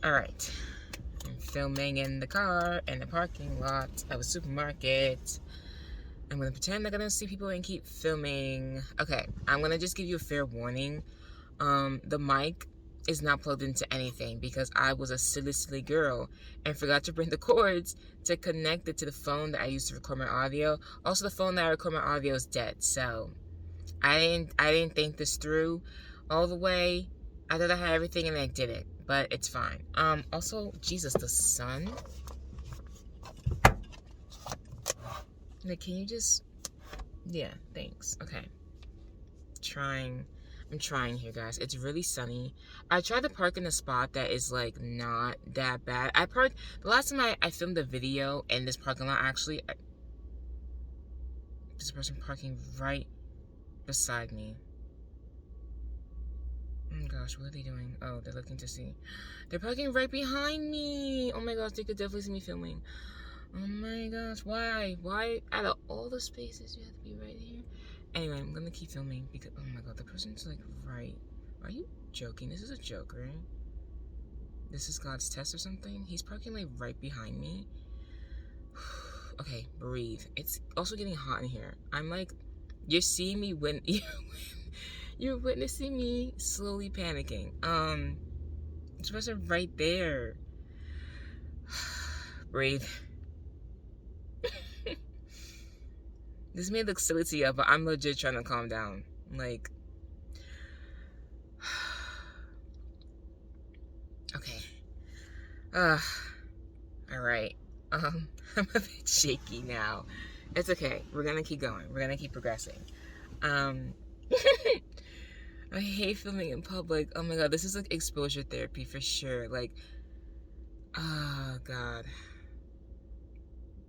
Alright. I'm filming in the car in the parking lot of a supermarket. I'm gonna pretend like I don't see people and keep filming. Okay, I'm gonna just give you a fair warning. The mic is not plugged into anything because I was a silly girl and forgot to bring the cords to connect it to the phone that I used to record my audio. Also, the phone that I record my audio is dead, so I didn't think this through all the way. I thought I had everything and I didn't, but it's fine. Also, Jesus, the sun. Like, can you just, yeah, thanks. Okay. I'm trying here, guys. It's really sunny. I tried to park in a spot that is, like, not that bad. The last time I filmed a video in this parking lot, actually, there's a person parking right beside me. Oh my gosh, what are they doing? Oh, they're looking to see. They're parking right behind me. Oh my gosh, they could definitely see me filming. Oh my gosh, why? Why out of all the spaces you have to be right here? Anyway, I'm gonna keep filming because, oh my god, the person's like right. Are you joking? This is a joke, right? This is God's test or something? He's parking like right behind me. Okay, breathe. It's also getting hot in here. I'm like, you're seeing me when you're witnessing me slowly panicking. This person right there. Breathe. This may look silly to you, but I'm legit trying to calm down. Like, okay. Alright. I'm a bit shaky now. It's okay. We're gonna keep going. We're gonna keep progressing. I hate filming in public. Oh my god, this is like exposure therapy for sure. Like, oh god.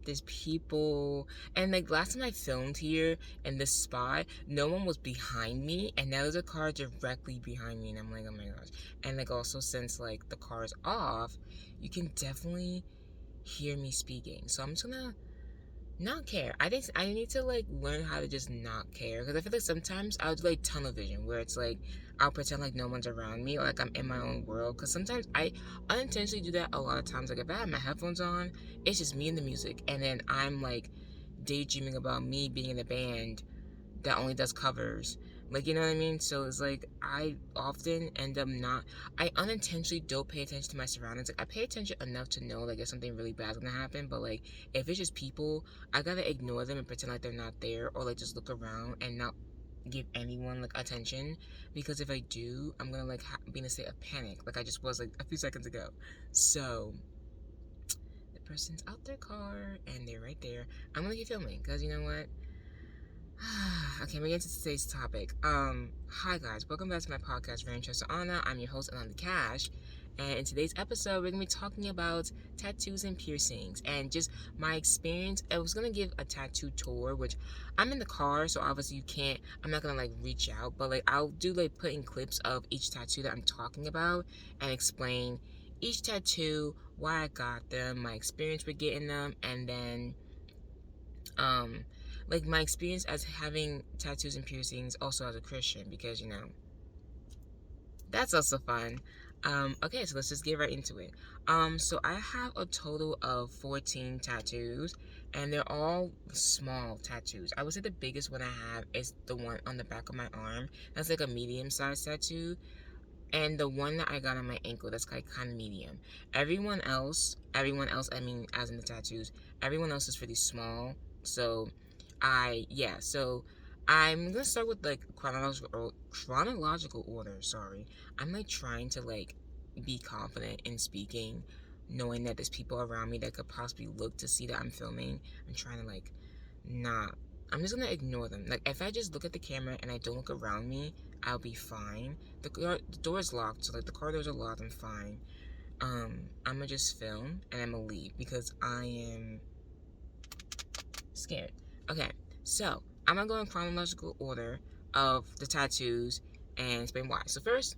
There's people, and like last time I filmed here in this spot, no one was behind me, and now there's a car directly behind me, and I'm like, oh my gosh. And like also, since like the car is off, you can definitely hear me speaking, so I'm just gonna not care. I need to like learn how to just not care, because I feel like sometimes I'll do like tunnel vision, where it's like I'll pretend like no one's around me, or like I'm in my own world, because sometimes I unintentionally do that a lot of times. Like if I have my headphones on, it's just me and the music, and then I'm like daydreaming about me being in a band that only does covers. Like, you know what I mean? So it's like I often end up I unintentionally don't pay attention to my surroundings. Like I pay attention enough to know like if something really bad's gonna happen, but like if it's just people, I gotta ignore them and pretend like they're not there, or like just look around and not give anyone like attention, because if I do, I'm gonna like be in a state of panic like I just was like a few seconds ago. So the person's out their car and they're right there. I'm gonna keep filming because you know what? Okay, we get into today's topic. Hi guys, welcome back to my podcast, Ranchester Anna. I'm your host, Ananda Cash, and in today's episode, we're gonna be talking about tattoos and piercings and just my experience. I was gonna give a tattoo tour, which I'm in the car, so obviously I'm not gonna like reach out, but like I'll do like put in clips of each tattoo that I'm talking about and explain each tattoo, why I got them, my experience with getting them, and then like my experience as having tattoos and piercings also as a Christian, because you know that's also fun. Okay, so let's just get right into it. So I have a total of 14 tattoos, and they're all small tattoos. I would say the biggest one I have is the one on the back of my arm. That's like a medium-sized tattoo. And the one that I got on my ankle, that's like kind of medium. Everyone else, I mean, as in the tattoos, everyone else is pretty small. So I'm gonna start with like chronological order. Sorry, I'm like trying to like be confident in speaking, knowing that there's people around me that could possibly look to see that I'm filming. I'm trying to like not. I'm just gonna ignore them. Like if I just look at the camera and I don't look around me, I'll be fine. The door is locked, so like the car doors are locked. I'm fine. I'm gonna just film and I'm gonna leave because I am scared. Okay, so I'm gonna go in chronological order of the tattoos and explain why. So first,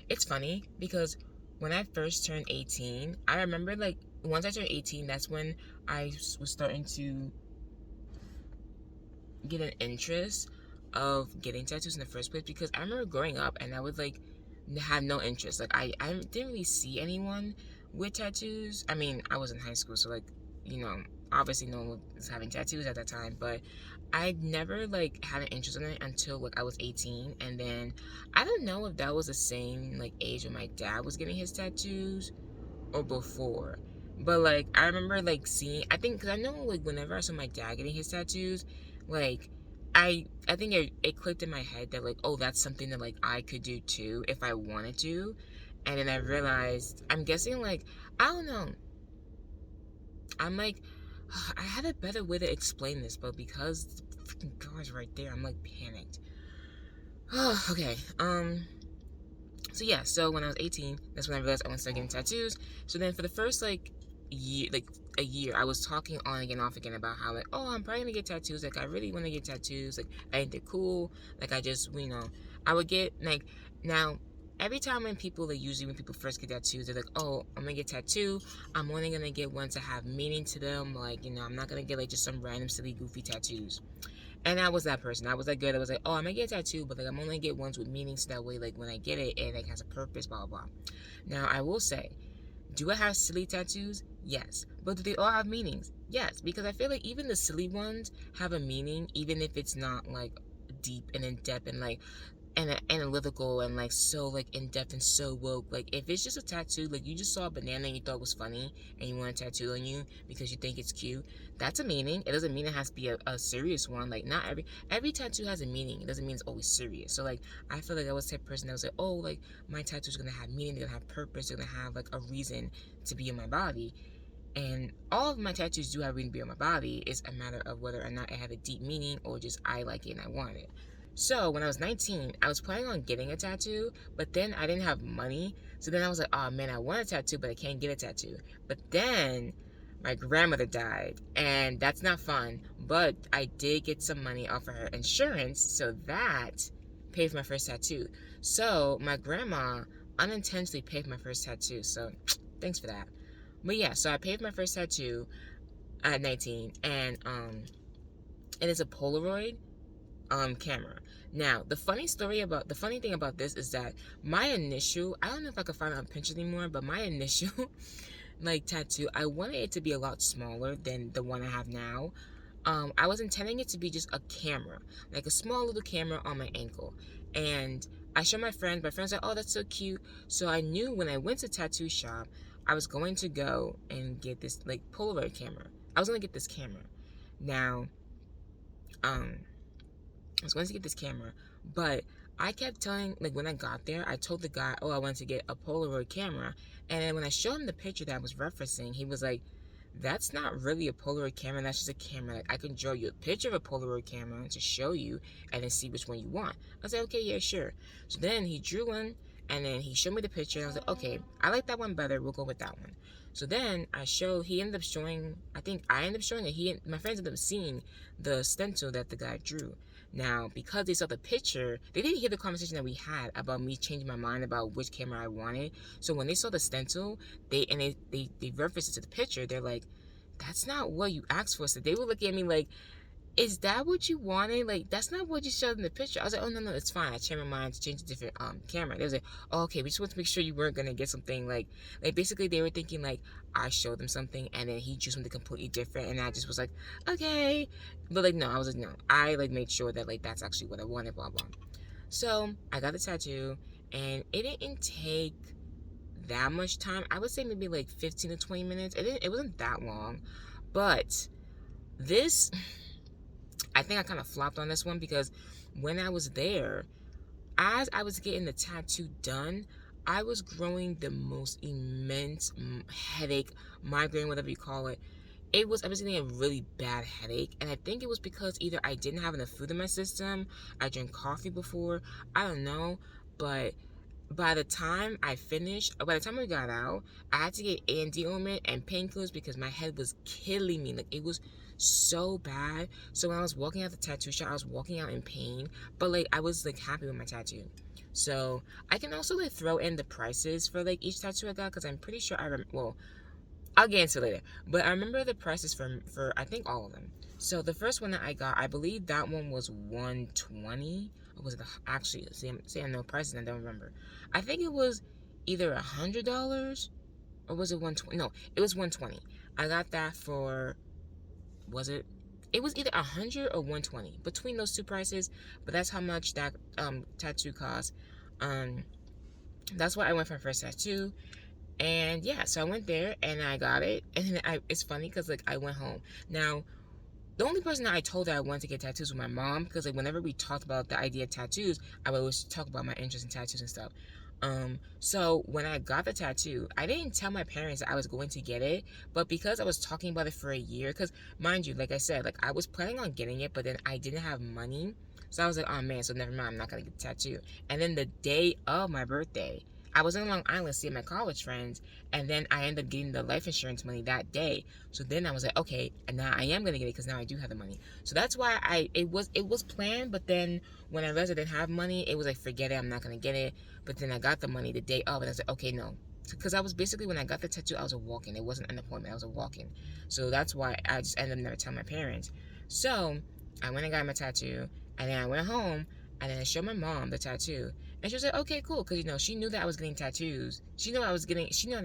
it's funny because when I first turned 18, I remember like once I turned 18, that's when I was starting to get an interest of getting tattoos in the first place, because I remember growing up and I would like have no interest. Like I didn't really see anyone with tattoos. I mean, I was in high school, so like, you know, obviously no one was having tattoos at that time, but I never like had an interest in it until like I was 18. And then I don't know if that was the same like age when my dad was getting his tattoos or before. But like I remember like seeing, I think because I know like whenever I saw my dad getting his tattoos, like I think it clicked in my head that like, oh, that's something that like I could do too if I wanted to. And then I realized, I'm guessing like, I don't know, I'm like, I have a better way to explain this, but because the freaking car's right there, I'm like panicked. Okay. So yeah, so when I was 18, that's when I realized I want to start getting tattoos. So then for the first like year, like a year, I was talking on again, off again about how like, oh, I'm probably gonna get tattoos. Like I really want to get tattoos. Like I think they're cool. Like I just, you know, I would get like now. Every time when people, like usually when people first get tattoos, they're like, oh, I'm gonna get tattoo. I'm only gonna get ones that have meaning to them. Like, you know, I'm not gonna get like just some random silly goofy tattoos. And I was that person. I was that good. I was like, oh, I'm gonna get a tattoo, but like I'm only gonna get ones with meaning, so that way, like when I get it, it like has a purpose, blah blah blah. Now I will say, do I have silly tattoos? Yes. But do they all have meanings? Yes, because I feel like even the silly ones have a meaning, even if it's not like deep and in depth and like and analytical and like so like in depth and so woke. Like if it's just a tattoo, like you just saw a banana and you thought it was funny and you want a tattoo on you because you think it's cute, that's a meaning. It doesn't mean it has to be a serious one. Like not every tattoo has a meaning. It doesn't mean it's always serious. So like I feel like I was the type of person that was like, oh, like my tattoo's gonna have meaning, they're gonna have purpose, they're gonna have like a reason to be in my body. And all of my tattoos do have a reason to be on my body. It's a matter of whether or not it had a deep meaning or just I like it and I want it. So when I was 19, I was planning on getting a tattoo, but then I didn't have money. So then I was like, oh man, I want a tattoo, but I can't get a tattoo. But then my grandmother died, and that's not fun. But I did get some money off of her insurance, so that paid for my first tattoo. So my grandma unintentionally paid for my first tattoo. So thanks for that. But yeah, so I paid for my first tattoo at 19, and it is a Polaroid camera. Now, the funny thing about this is that my initial, I don't know if I can find it on Pinterest anymore, but my initial like tattoo, I wanted it to be a lot smaller than the one I have now. I was intending it to be just a camera, like a small little camera on my ankle. And I showed my friends. My friends were like, oh, that's so cute. So I knew when I went to tattoo shop, I was going to go and get this like Polaroid camera. I was gonna get this camera. Now, I was going to get this camera, but I kept telling, like when I got there, I told the guy, oh, I wanted to get a Polaroid camera. And then when I showed him the picture that I was referencing, he was like, that's not really a Polaroid camera, that's just a camera. Like, I can draw you a picture of a Polaroid camera to show you and then see which one you want. I was like, okay, yeah, sure. So then he drew one and then he showed me the picture and I was like, okay, I like that one better, we'll go with that one. So then he ended up showing, I think I ended up showing it, my friends ended up seeing the stencil that the guy drew. Now, because they saw the picture, they didn't hear the conversation that we had about me changing my mind about which camera I wanted. So when they saw the stencil, they referenced it to the picture. They're like, that's not what you asked for. So they were looking at me like, is that what you wanted? Like, that's not what you showed in the picture. I was like, oh, no, it's fine. I changed my mind to change a different camera. They was like, oh, okay, we just want to make sure you weren't going to get something like basically they were thinking like I showed them something and then he drew something completely different. And I just was like, okay. But like, no, I was like, no. I like made sure that like that's actually what I wanted, blah, blah. So I got the tattoo and it didn't take that much time. I would say maybe like 15 to 20 minutes. It wasn't that long. But this... I think I kind of flopped on this one because when I was there, as I was getting the tattoo done, I was growing the most immense headache, migraine, whatever you call it. I was getting a really bad headache, and I think it was because either I didn't have enough food in my system, I drank coffee before, I don't know, but by the time we got out, I had to get A&D ointment and painkillers because my head was killing me. Like, it was so bad. So when I was walking out the tattoo shop, I was walking out in pain, but like I was like happy with my tattoo. So I can also like throw in the prices for like each tattoo I got because I'm pretty sure I'll get into it later. But I remember the prices for I think all of them. So the first one that I got, I believe that one was $120 or was it actually, see, I know prices, I don't remember. I think it was either $100 or was it 120? No, it was 120. I got that for, was it? It was either 100 or 120 between those two prices, but that's how much that tattoo cost. Um, that's why I went for my first tattoo. And yeah, so I went there and I got it. And then it's funny because like I went home. Now, the only person that I told that I wanted to get tattoos was my mom, because like whenever we talked about the idea of tattoos, I would always talk about my interest in tattoos and stuff. So when I got the tattoo, I didn't tell my parents that I was going to get it, but because I was talking about it for a year, because mind you, like I said, like I was planning on getting it, but then I didn't have money. So I was like, oh man, so never mind, I'm not gonna get the tattoo. And then the day of my birthday, I was in Long Island seeing my college friends, and then I ended up getting the life insurance money that day. So then I was like, okay, and now I am gonna get it because now I do have the money. So that's why it was planned, but then when I realized I didn't have money, it was like, forget it, I'm not gonna get it. But then I got the money the day of, and I was like, okay, no. Because I was basically, when I got the tattoo, I was a walk-in. It wasn't an appointment, I was a walk-in. So that's why I just ended up never telling my parents. So I went and got my tattoo, and then I went home, and then I showed my mom the tattoo. And she was like, okay, cool. Because, she knew that I was getting tattoos. She knew that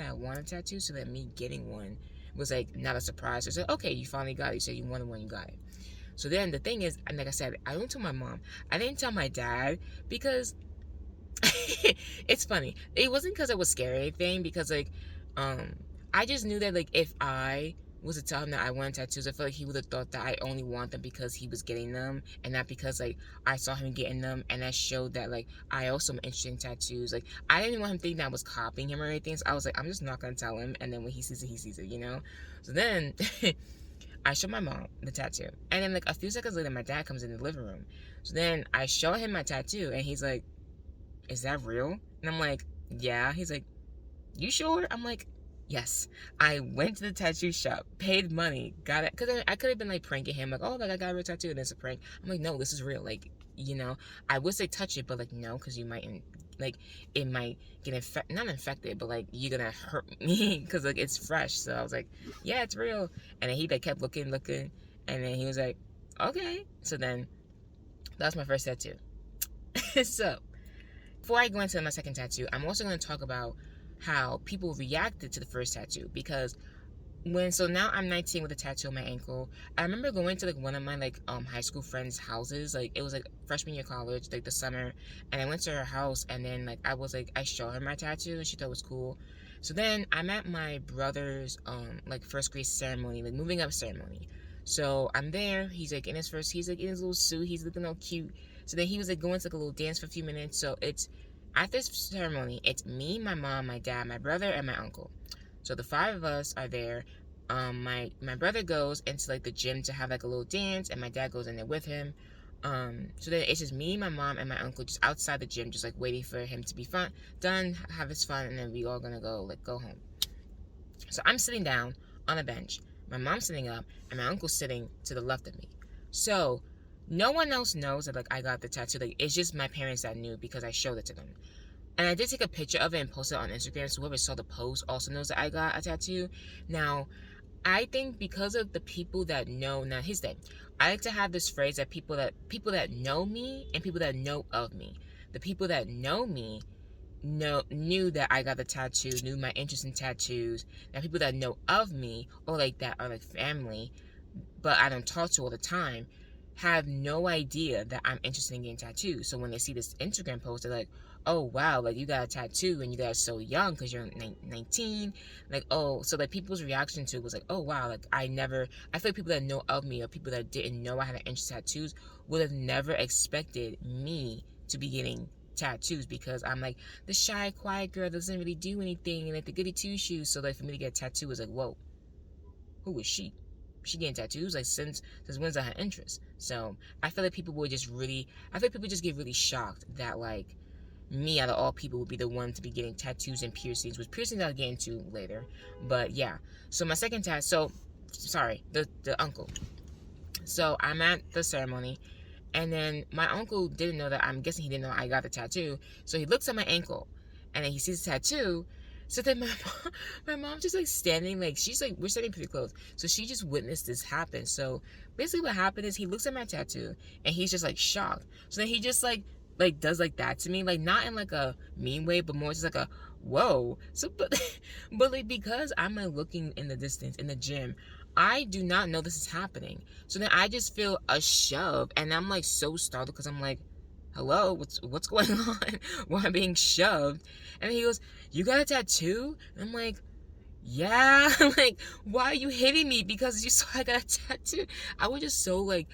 I wanted tattoos, so that me getting one was like not a surprise. So she said, okay, you finally got it. You said you wanted one, you got it. So then the thing is, and like I said, I didn't tell my mom. I didn't tell my dad because it's funny. It wasn't because I was scared or anything, because like I just knew that like if I was to tell him that I wanted tattoos, I feel like he would have thought that I only want them because he was getting them, and not because like I saw him getting them, and that showed that like I also am interested in tattoos. Like I didn't want him thinking that I was copying him or anything, so I was like, I'm just not gonna tell him, and then when he sees it. So then I show my mom the tattoo, and then like a few seconds later, my dad comes in the living room. So then I show him my tattoo, and he's like, is that real? And I'm like, yeah. He's like, you sure? I'm like, yes. I went to the tattoo shop, paid money, got it. Because I could have been like pranking him, like, oh, like I got a real tattoo, and it's a prank. I'm like, no, this is real. Like, I would say touch it, but like, no, because you might, like, it might get not infected, but like, you're gonna hurt me because like it's fresh. So I was like, yeah, it's real. And then he like kept looking, and then he was like, okay. So then that was my first tattoo. So before I go into my second tattoo, I'm also going to talk about how people reacted to the first tattoo, because so now I'm 19 with a tattoo on my ankle. I remember going to like one of my like high school friends' houses. Like it was like freshman year college, like the summer, and I went to her house, and then like I showed her my tattoo, and she thought it was cool. So then I'm at my brother's like first grade ceremony, like moving up ceremony. So I'm there. He's like in his little suit. He's looking all cute. So then he was like going to like a little dance for a few minutes. So it's at this ceremony, it's me, my mom, my dad, my brother, and my uncle. So the five of us are there. My brother goes into like the gym to have like a little dance, and my dad goes in there with him. So then it's just me, my mom, and my uncle just outside the gym, just like waiting for him to be done, have his fun, and then we all gonna go home. So I'm sitting down on a bench. My mom's sitting up, and my uncle's sitting to the left of me. So no one else knows that like I got the tattoo. Like it's just my parents that knew because I showed it to them. And I did take a picture of it and post it on Instagram, so whoever saw the post also knows that I got a tattoo. Now, I think because of the people that know, now here's the thing. I like to have this phrase that people that know me and people that know of me. The people that know me knew that I got the tattoo, knew my interest in tattoos. Now people that know of me, or like that are like family, but I don't talk to all the time, have no idea that I'm interested in getting tattoos. So when they see this Instagram post, they're like, oh wow, like you got a tattoo and you got it so young because you're 19. Like, oh, so like people's reaction to it was like, oh wow, like I feel like people that know of me or people that didn't know I had an interest in tattoos would have never expected me to be getting tattoos, because I'm like the shy, quiet girl that doesn't really do anything, and like the goody two shoes. So like for me to get a tattoo was like, whoa, who is she? She getting tattoos? Like since when's that her interest? So I feel like people just get really shocked that like me out of all people would be the one to be getting tattoos and piercings, which piercings I'll get into later. But yeah. So my second tattoo, the uncle. So I'm at the ceremony, and then my uncle didn't know that, I'm guessing he didn't know I got the tattoo. So he looks at my ankle, and then he sees the tattoo. So then my mom just like standing, like she's like, we're standing pretty close. So she just witnessed this happen. So basically what happened is he looks at my tattoo and he's just like shocked. So then he just like like does like that to me, like not in like a mean way, but more just like a whoa. So but like because I'm like looking in the distance in the gym, I do not know this is happening. So then I just feel a shove, and I'm like so startled because I'm like, hello, what's going on? Why am I being shoved? And he goes, you got a tattoo? And I'm like, yeah. Like, why are you hitting me because you saw I got a tattoo? I was just so like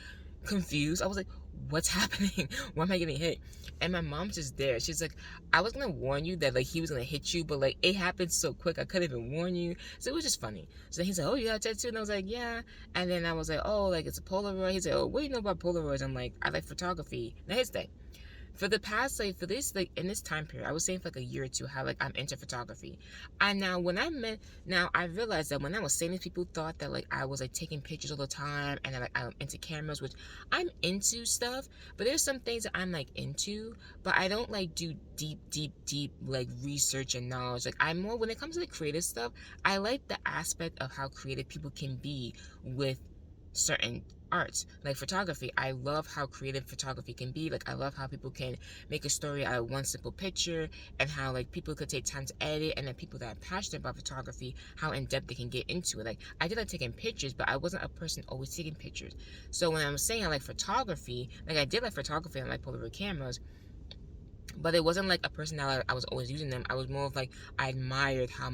confused. I was like, what's happening? Why am I getting hit? And my mom's just there. She's like, I was gonna warn you that like he was gonna hit you, but like it happened so quick I couldn't even warn you. So it was just funny. So then he's like, oh, you got a tattoo? And I was like, yeah. And then I was like, oh, like it's a Polaroid. He's like, oh, what do you know about Polaroids? I'm like, I like photography. Now his thing, for the past like for this like in this time period, I was saying for like a year or two how like I'm into photography. And now when I met now I realized that when I was saying this, people thought that like I was like taking pictures all the time and that like I'm into cameras, which I'm into stuff, but there's some things that I'm like into, but I don't like do deep like research and knowledge. Like I'm more when it comes to the creative stuff, I like the aspect of how creative people can be with certain arts like photography. I love how creative photography can be. Like I love how people can make a story out of one simple picture, and how like people could take time to edit, and then people that are passionate about photography, how in depth they can get into it. Like I did like taking pictures, but I wasn't a person always taking pictures. So when I'm saying I like photography, like I did like photography and like Polaroid cameras, but it wasn't like a person that I was always using them. I was more of like I admired how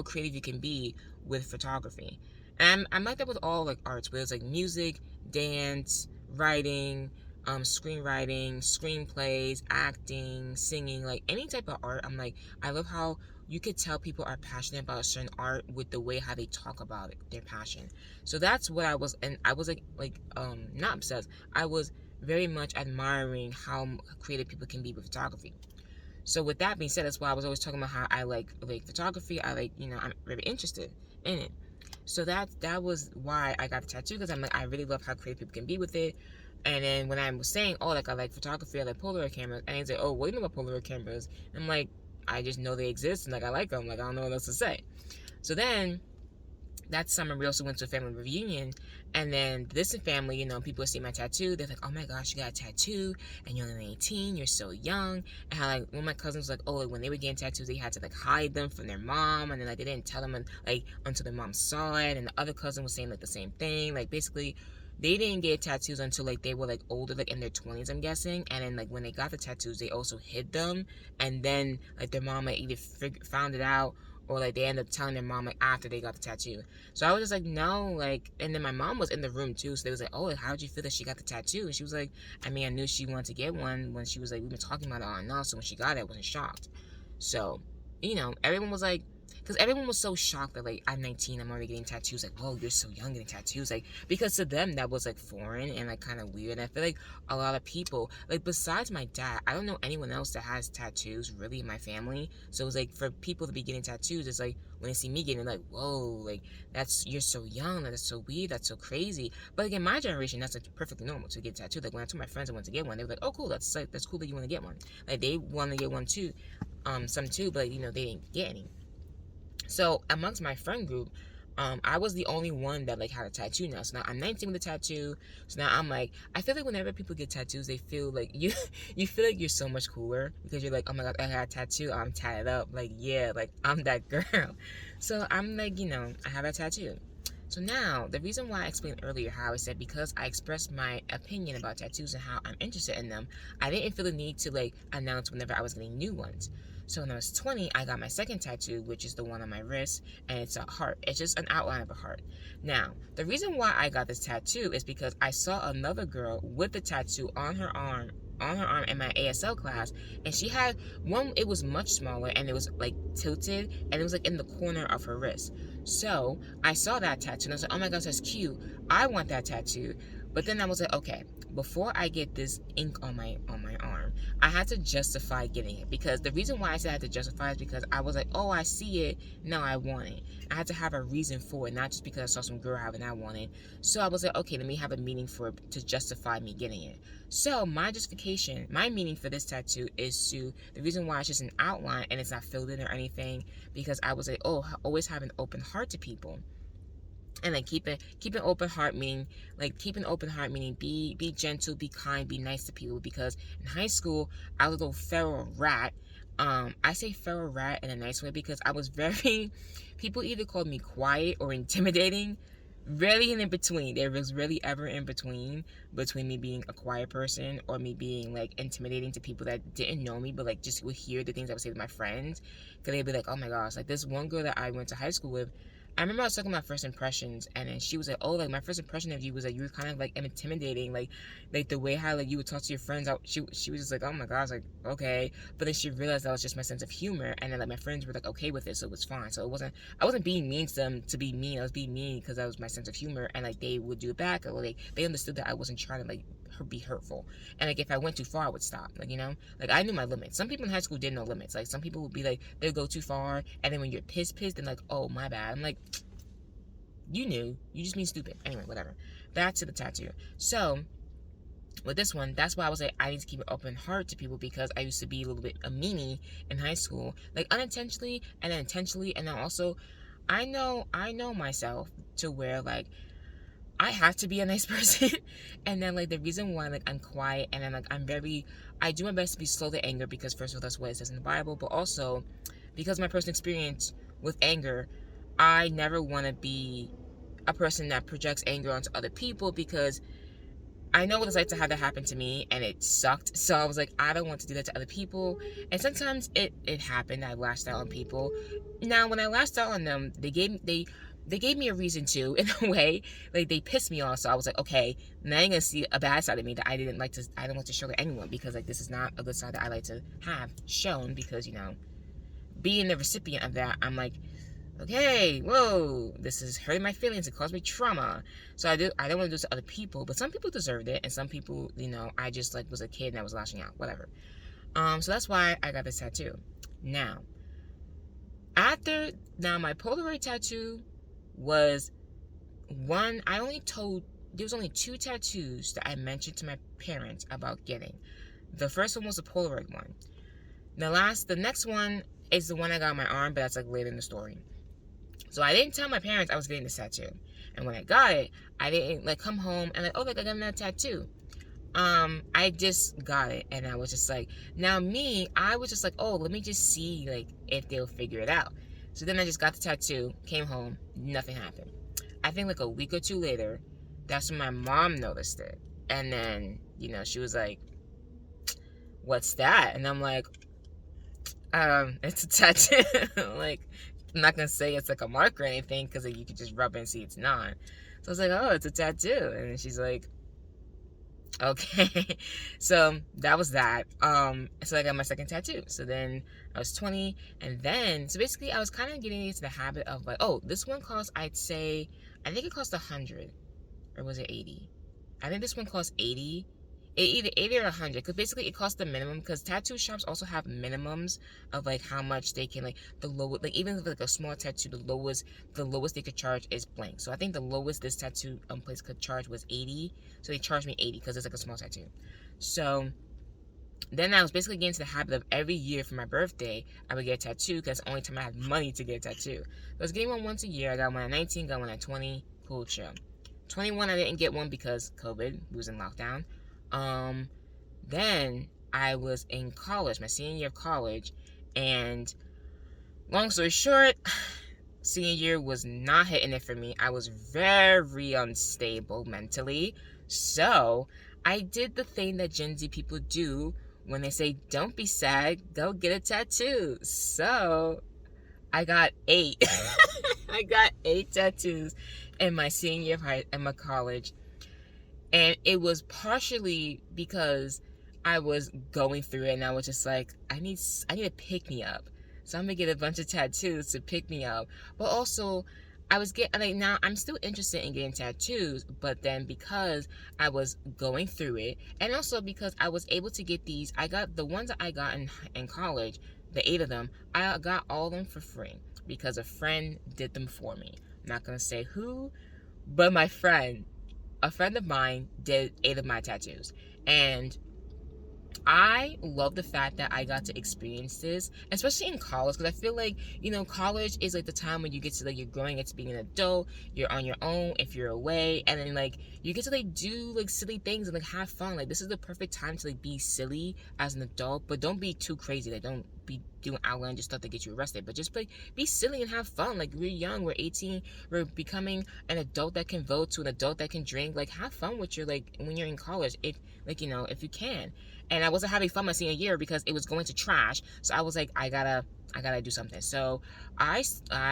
creative you can be with photography. And I'm like that with all like arts, where it's like music, dance, writing, screenwriting, screenplays, acting, singing, like any type of art. I'm like, I love how you could tell people are passionate about a certain art with the way how they talk about it, their passion. So that's what I was, and I was like not obsessed. I was very much admiring how creative people can be with photography. So with that being said, that's why I was always talking about how I like photography. I like, I'm very interested in it. So that was why I got the tattoo, because I'm like, I really love how creative people can be with it. And then when I was saying, oh, like I like photography, I like Polaroid cameras, and he's like, oh, what do you know about Polaroid cameras? And I'm like, I just know they exist, and like I like them. Like I don't know what else to say. So then that summer we also went to a family reunion, and then the distant family, people see my tattoo, they're like, oh my gosh, you got a tattoo and you're only 18, you're so young. And how like one of my cousins was like, oh, like when they were getting tattoos they had to like hide them from their mom, and then like they didn't tell them like until their mom saw it. And the other cousin was saying like the same thing, like basically they didn't get tattoos until like they were like older, like in their 20s, I'm guessing. And then like when they got the tattoos they also hid them, and then like their mom like either found it out, or like they end up telling their mom like after they got the tattoo. So I was just like, no, like, and then my mom was in the room too, so they was like, oh, how did you feel that she got the tattoo? And she was like, I mean, I knew she wanted to get one when she was like, we've been talking about it on and off, so when she got it I wasn't shocked. So everyone was like, because everyone was so shocked that like I'm 19, I'm already getting tattoos. Like, oh, you're so young getting tattoos. Like, because to them that was like foreign and like kind of weird. And I feel like a lot of people, like besides my dad, I don't know anyone else that has tattoos really in my family. So it was like for people to be getting tattoos, it's like when they see me getting it, like, whoa, like you're so young, that's so weird, that's so crazy. But like in my generation, that's like perfectly normal to get tattooed. Like when I told my friends I wanted to get one, they were like, oh cool, that's cool that you want to get one. Like they want to get one too, some too, but they didn't get any. So amongst my friend group, I was the only one that like had a tattoo now. So now I'm 19 with a tattoo. So now I'm like, I feel like whenever people get tattoos, they feel like you feel like you're so much cooler, because you're like, oh my god, I got a tattoo, I'm tatted up. Like, yeah, like I'm that girl. So I'm like, I have a tattoo. So now, the reason why I explained earlier how I said because I expressed my opinion about tattoos and how I'm interested in them, I didn't feel the need to like announce whenever I was getting new ones. So when I was 20, I got my second tattoo, which is the one on my wrist, and it's a heart. It's just an outline of a heart. Now, the reason why I got this tattoo is because I saw another girl with the tattoo on her arm in my ASL class, and she had one. It was much smaller, and it was like tilted, and it was like in the corner of her wrist. So I saw that tattoo and I was like, oh my gosh, that's cute, I want that tattoo. But then I was like, okay, before I get this ink on my arm, I had to justify getting it. Because the reason why I said I had to justify is because I was like, oh, I see it, now I want it. I had to have a reason for it, not just because I saw some girl having I want it. So I was like, okay, let me have a meaning for it to justify me getting it. So my justification, my meaning for this tattoo is the reason why it's just an outline and it's not filled in or anything, because I was like, oh, always have an open heart to people. And like keep an open heart, meaning be gentle, be kind, be nice to people, because in high school I was a little feral rat. I say feral rat in a nice way because I was very people either called me quiet or intimidating. Really in between. There was really ever in between me being a quiet person or me being like intimidating to people that didn't know me, but like just would hear the things I would say to my friends, because they'd be like, oh my gosh, like this one girl that I went to high school with, I remember I was talking about first impressions, and then she was like, "Oh, like my first impression of you was that you were kind of like intimidating, like the way how like you would talk to your friends." She was just like, "Oh my gosh, like okay," but then she realized that was just my sense of humor, and then like my friends were like okay with it, so it was fine. So I wasn't being mean to them to be mean. I was being mean because that was my sense of humor, and like they would do it back, or like they understood that I wasn't trying to like be hurtful, and like if I went too far, I would stop. Like like I knew my limits. Some people in high school didn't know limits. Like some people would be like they'll go too far, and then when you're pissed, then like oh my bad. I'm like you knew. You just mean stupid. Anyway, whatever. Back to the tattoo. So, with this one, that's why I was like, I need to keep an open heart to people, because I used to be a little bit a meanie in high school. Like, unintentionally and then intentionally. And then also, I know myself to where, like, I have to be a nice person. And then, like, the reason why, like, I'm quiet and then, like, I do my best to be slow to anger, because, first of all, that's what it says in the Bible. But also, because of my personal experience with anger, I never want to be a person that projects anger onto other people, because I know what it's like to have that happen to me, and it sucked. So I was like, I don't want to do that to other people. And sometimes it happened. I lashed out on people. Now, when I lashed out on them, they gave me a reason to, in a way. Like, they pissed me off. So I was like, okay, now you're gonna see a bad side of me that I didn't like to show to anyone, because like this is not a good side that I like to have shown, because being the recipient of that, I'm like, okay, whoa, this is hurting my feelings. It caused me trauma. So I don't want to do this to other people, but some people deserved it, and some people, I just like was a kid and I was lashing out, whatever. So that's why I got this tattoo. Now, my Polaroid tattoo was one. There was only 2 tattoos that I mentioned to my parents about getting. The first one was a Polaroid one. The next one is the one I got on my arm, but that's like later in the story. So I didn't tell my parents I was getting this tattoo. And when I got it, I didn't like come home and like, oh, like I got another tattoo. I just got it, and I was just like, I was just like, oh, let me just see like if they'll figure it out. So then I just got the tattoo, came home, nothing happened. I think like a week or 2 later, that's when my mom noticed it. And then, she was like, what's that? And I'm like, it's a tattoo. Like, I'm not gonna say it's like a mark or anything, because like, you could just rub it and see it's not. So I was like, oh, it's a tattoo. And then she's like, okay. So that was that. So I got my second tattoo. So then I was 20, and then so basically I was kind of getting into the habit of like, oh, this one cost, I think it cost 100, or was it 80? I think this one cost 80. Either 80 or 100, because basically it costs the minimum, because tattoo shops also have minimums of like how much they can, like the lowest, like even if like a small tattoo, the lowest they could charge is blank. So I think the lowest this tattoo place could charge was 80, so they charged me 80 because it's like a small tattoo. So then I was basically getting to the habit of every year for my birthday I would get a tattoo, because that's the only time I had money to get a tattoo. I was getting one once a year. I got one at 19, got one at 20, cool, chill. 21 I didn't get one because COVID, we was in lockdown. Then I was in college, my senior year of college, and long story short, senior year was not hitting it for me. I was very unstable mentally, so I did the thing that Gen Z people do when they say, don't be sad, go get a tattoo. So I got 8. I got 8 tattoos in my senior year of my college. And it was partially because I was going through it, and I was just like, I need to pick me up. So I'm gonna get a bunch of tattoos to pick me up. But also, I was now I'm still interested in getting tattoos, but then because I was going through it, and also because I was able to get these, I got the ones that I got in college, the 8 of them, I got all of them for free because a friend did them for me. I'm not gonna say who, but a friend of mine did 8 of my tattoos. And I love the fact that I got to experience this, especially in college, because I feel like, college is like the time when you get to like, you're growing into being an adult, you're on your own if you're away, and then like you get to like do like silly things and like have fun. Like this is the perfect time to like be silly as an adult, but don't be too crazy. Like don't be doing outlandish stuff that gets you arrested, but just like be silly and have fun. Like we're young, we're 18, we're becoming an adult that can vote, to an adult that can drink. Like have fun with your like when you're in college, if like if you can. And I wasn't having fun my senior year because it was going to trash. So I was like, I gotta do something. So I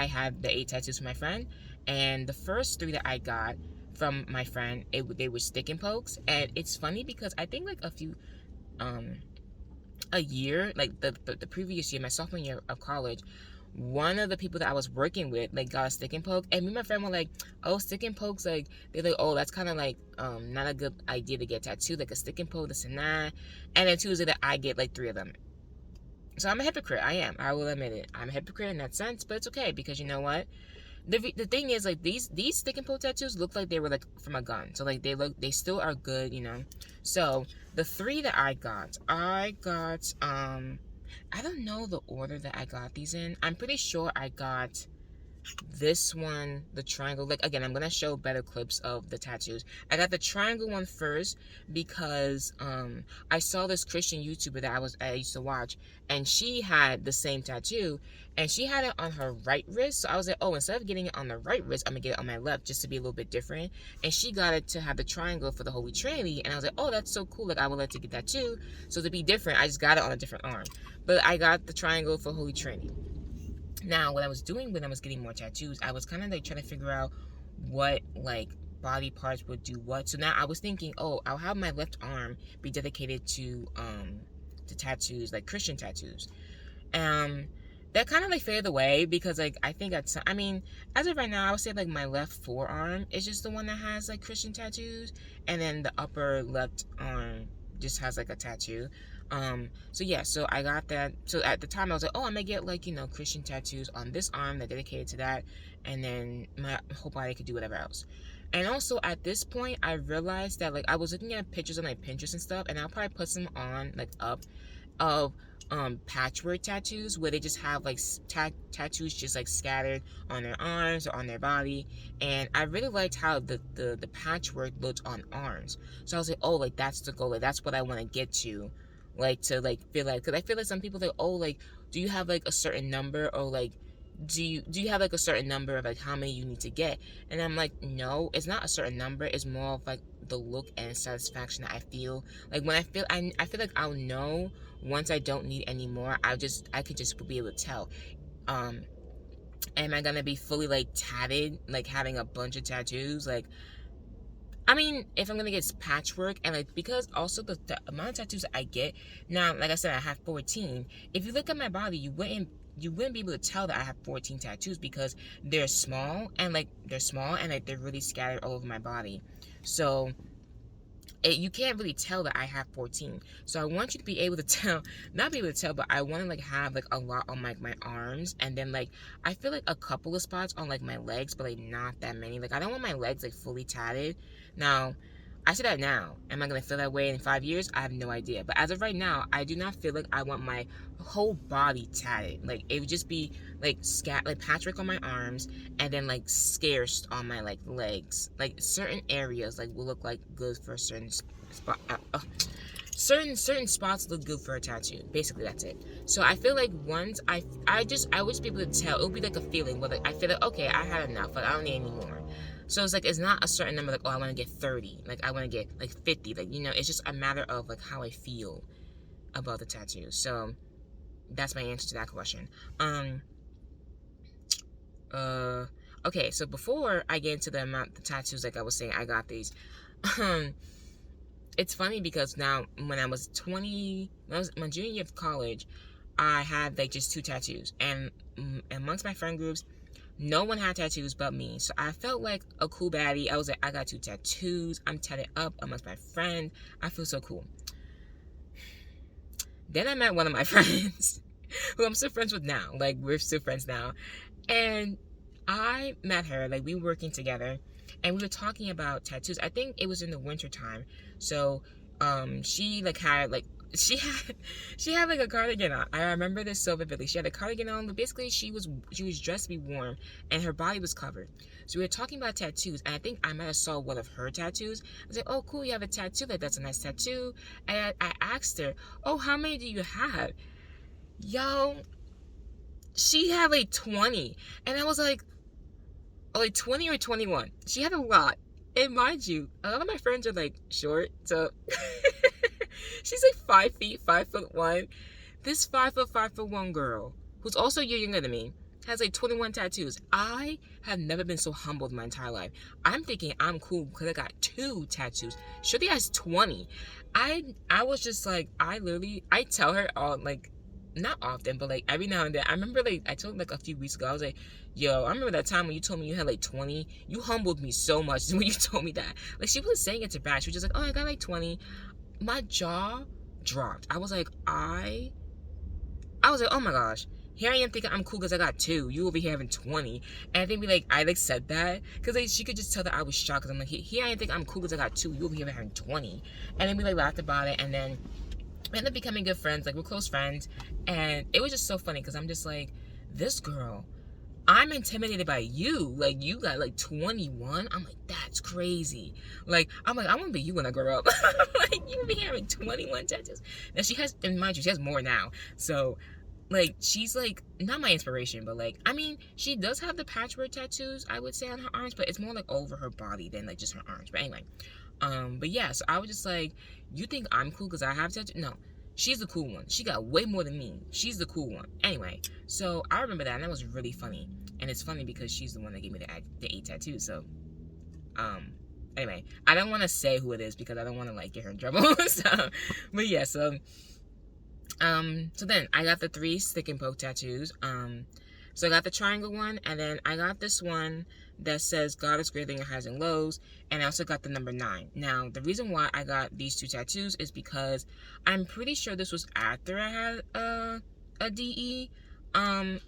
had the 8 tattoos from my friend, and the first 3 that I got from my friend, they were stick and pokes. And it's funny because I think like um a year, like the previous year, my sophomore year of college, one of the people that I was working with like got a stick and poke, and me and my friend were like, oh, stick and pokes, like they're like, oh, that's kind of like not a good idea to get tattooed, like a stick and poke, this and that. And then Tuesday that I get like 3 of them. So I'm a hypocrite. I will admit it. I'm a hypocrite in that sense, but it's okay because you know what? The thing is like these stick and poke tattoos look like they were like from a gun, so like they still are good. So the 3 that I got I don't know the order that I got these in. I'm pretty sure I got this one, the triangle. Like again, I'm gonna show better clips of the tattoos. I got the triangle one first because I saw this Christian YouTuber that I used to watch, and she had the same tattoo, and she had it on her right wrist. So I was like, oh, instead of getting it on the right wrist, I'm gonna get it on my left just to be a little bit different. And she got it to have the triangle for the Holy Trinity, and I was like, oh, that's so cool. Like I would like to get that too. So to be different, I just got it on a different arm, but I got the triangle for Holy Trinity. Now, what I was doing when I was getting more tattoos, I was kind of like trying to figure out what like body parts would do what. So now I was thinking, oh, I'll have my left arm be dedicated to tattoos, like Christian tattoos. Um, that kind of like faded away because like I think I mean, as of right now, I would say like my left forearm is just the one that has like Christian tattoos, and then the upper left arm just has like a tattoo. So yeah, so I got that. So at the time I was like, oh, I'm gonna get like Christian tattoos on this arm that dedicated to that, and then my whole body could do whatever else. And also at this point, I realized that like I was looking at pictures on like Pinterest and stuff, and I'll probably put some on like up of patchwork tattoos where they just have like tattoos just like scattered on their arms or on their body. And I really liked how the patchwork looked on arms. So I was like, oh, like that's the goal, like that's what I want to get to, like to like feel like, because I feel like some people like, oh, like do you have like a certain number, or like do you have like a certain number of like how many you need to get? And I'm like, no, it's not a certain number, it's more of like the look and satisfaction that I feel like when I feel like I'll know once I don't need any more. I could just be able to tell. um am I gonna be fully like tatted, like having a bunch of tattoos? Like, I mean, if I'm gonna get patchwork, and like because also the amount of tattoos that I get now, like I said, I have 14. If you look at my body, you wouldn't be able to tell that I have 14 tattoos because they're small and like they're really scattered all over my body. So you can't really tell that I have 14. So I want you to be able to tell, not be able to tell, but I want to like have like a lot on like my arms, and then like I feel like a couple of spots on like my legs, but like not that many. Like I don't want my legs like fully tatted. Now, I say that now. Am I gonna feel that way in 5 years? I have no idea. But as of right now, I do not feel like I want my whole body tatted. Like it would just be like like patchwork on my arms, and then like scarce on my like legs. Like certain areas like will look like good for a certain spot. Certain spots look good for a tattoo. Basically, that's it. So I feel like once I would just be able to tell. It would be like a feeling where like I feel like, okay, I had enough. Like I don't need any more. So it's like it's not a certain number. Like, oh, I want to get 30. Like I want to get like 50. Like it's just a matter of like how I feel about the tattoo. So that's my answer to that question. Okay. So before I get into the tattoos, like I was saying, I got these. It's funny because now when I was 20, when I was my junior year of college, I had like just 2 tattoos, and amongst my friend groups, no one had tattoos but me. So I felt like a cool baddie. I was like, I got 2 tattoos. I'm tatted up amongst my friends. I feel so cool. Then I met one of my friends who I'm still friends with now. Like we're still friends now. And I met her, like we were working together, and we were talking about tattoos. I think it was in the winter time. So she like had like she had she had like a cardigan on. I remember this so vividly. She had a cardigan on, but basically she was dressed to be warm, and her body was covered. So we were talking about tattoos, and I think I might have saw one of her tattoos. I was like, "Oh, cool, you have a tattoo. Like that's a nice tattoo." And I asked her, "Oh, how many do you have?" Yo, she had like 20, and I was like, "Oh, like 20 or 21?" She had a lot. And mind you, a lot of my friends are like short, so she's like 5 feet, 5'1". This 5 foot, 5'1" girl, who's also a year younger than me, has like 21 tattoos. I have never been so humbled in my entire life. I'm thinking I'm cool because I got 2 tattoos. Shorty has 20. I was just like, I tell her all like, not often, but like every now and then. I remember like I told her like a few weeks ago, I was like, yo, I remember that time when you told me you had like 20. You humbled me so much when you told me that. Like she wasn't saying it to brag. She was just like, oh, I got like 20. My jaw dropped. I was like, oh my gosh. Here I am thinking I'm cool because I got 2. You over here having 20. And I think I like said that because like, she could just tell that I was shocked because I'm like, here I am thinking I'm cool because I got 2. You over here having 20. And then we like laughed about it, and then we ended up becoming good friends. Like we're close friends, and it was just so funny because I'm just like, this girl, I'm intimidated by you. Like you got like 21. I'm like, that's crazy. Like I'm like, I want to be you when I grow up. Like you be having 21 tattoos. Now she has, and mind you, she has more now. So like she's like not my inspiration, but like I mean she does have the patchwork tattoos, I would say, on her arms, but it's more like over her body than like just her arms. But anyway, but yeah, so I was just like, you think I'm cool because I have tattoos? No, she's the cool one. She got way more than me. She's the cool one. Anyway, so I remember that, and that was really funny. And it's funny because she's the one that gave me the 8 tattoos. So anyway, I don't want to say who it is because I don't want to like get her in trouble. So but yeah, so then I got the 3 stick and poke tattoos. So I got the triangle one, and then I got this one that says God is greater than your highs and lows, and I also got the number 9. Now, the reason why I got these 2 tattoos is because I'm pretty sure this was after I had a DE.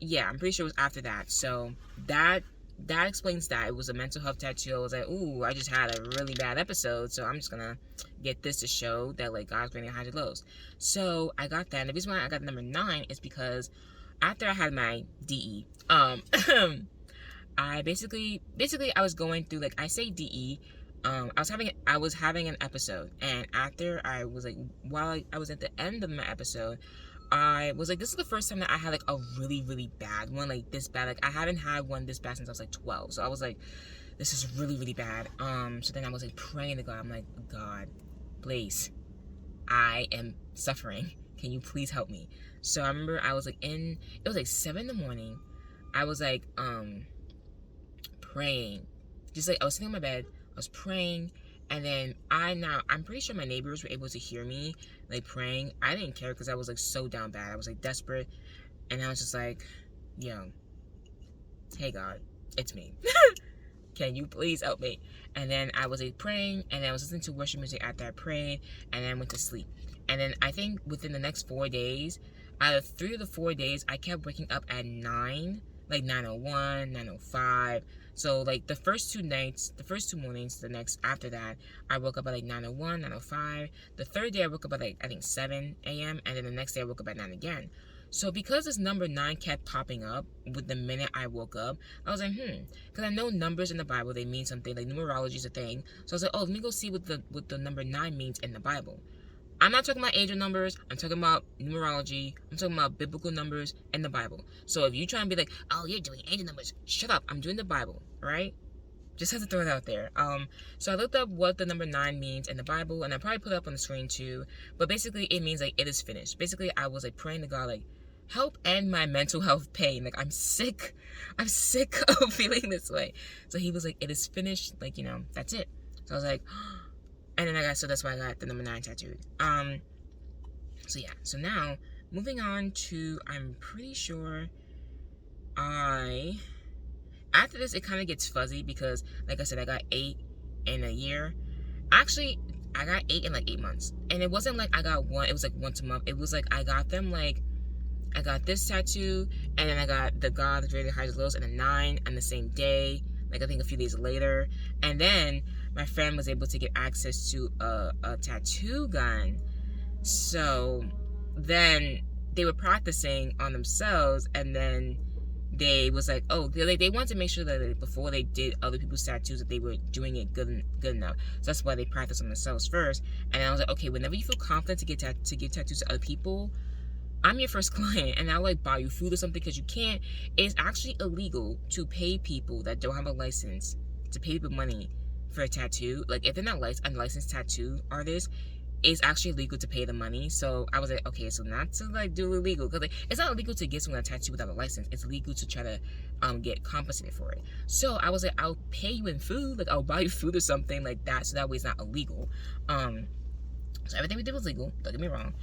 Yeah, I'm pretty sure it was after that. So that explains that. It was a mental health tattoo. I was like, ooh, I just had a really bad episode, so I'm just gonna get this to show that like God's greater than highs and lows. So I got that, and the reason why I got number 9 is because after I had my DE, I basically I was going through, like, I say DE, I was having an episode, and after I was like, while I was at the end of my episode, I was like, this is the first time that I had like a really, really bad one, like this bad. Like I haven't had one this bad since I was like 12. So I was like, this is really, really bad. So then I was like praying to God. I'm like, God, please, I am suffering. Can you please help me? So I remember I was like it was like 7 in the morning. I was like praying. Just like I was sitting on my bed, I was praying, and then I'm pretty sure my neighbors were able to hear me like praying. I didn't care because I was like so down bad. I was like desperate, and I was just like, yo, hey God, it's me. Can you please help me? And then I was like praying, and then I was listening to worship music after I prayed, and then I went to sleep. And then I think within the next 4 days, out of 3 of the 4 days, I kept waking up at 9, like 9:01, 9:05. So like the first 2 mornings, the next after that, I woke up at like 9:01, 9:05. The third day I woke up at like I think 7 a.m. and then the next day I woke up at 9 again. So because this number 9 kept popping up with the minute I woke up, I was like, because I know numbers in the Bible, they mean something. Like numerology is a thing. So I was like, oh, let me go see what the number 9 means in the Bible. I'm not talking about angel numbers. I'm talking about numerology. I'm talking about biblical numbers in the Bible. So if you try and be like, oh, you're doing angel numbers, shut up. I'm doing the Bible, right? Just have to throw it out there. So I looked up what the number 9 means in the Bible, and I probably put it up on the screen too. But basically, it means like it is finished. Basically, I was like praying to God, like, help end my mental health pain. Like I'm sick of feeling this way. So he was like, it is finished. Like, that's it. So I was like, and then so that's why I got the number 9 tattooed. So yeah, so now moving on to, I'm pretty sure after this it kind of gets fuzzy because like I said, I got 8 in a year. Actually, I got 8 in like 8 months, and it wasn't like I got one. It was like once a month. It was like I got them like. I got this tattoo, and then I got the God, the Greater Highs and Lows, and a 9 on the same day, like I think a few days later. And then my friend was able to get access to a tattoo gun So then they were practicing on themselves, and then they was like, oh, they wanted to make sure that before they did other people's tattoos that they were doing it good enough. So that's why they practiced on themselves first. And I was like, okay, whenever you feel confident to give tattoos to other people, I'm your first client, and I'll like buy you food or something, because you can't. It's actually illegal to pay people that don't have a license to pay people money for a tattoo. Like if they're not unlicensed tattoo artists, it's actually illegal to pay the money. So I was like, okay, so not to like do illegal, because like, it's not illegal to get someone a tattoo without a license. It's illegal to try to get compensated for it. So I was like, I'll pay you in food, like I'll buy you food or something like that, so that way it's not illegal. So everything we did was legal. Don't get me wrong.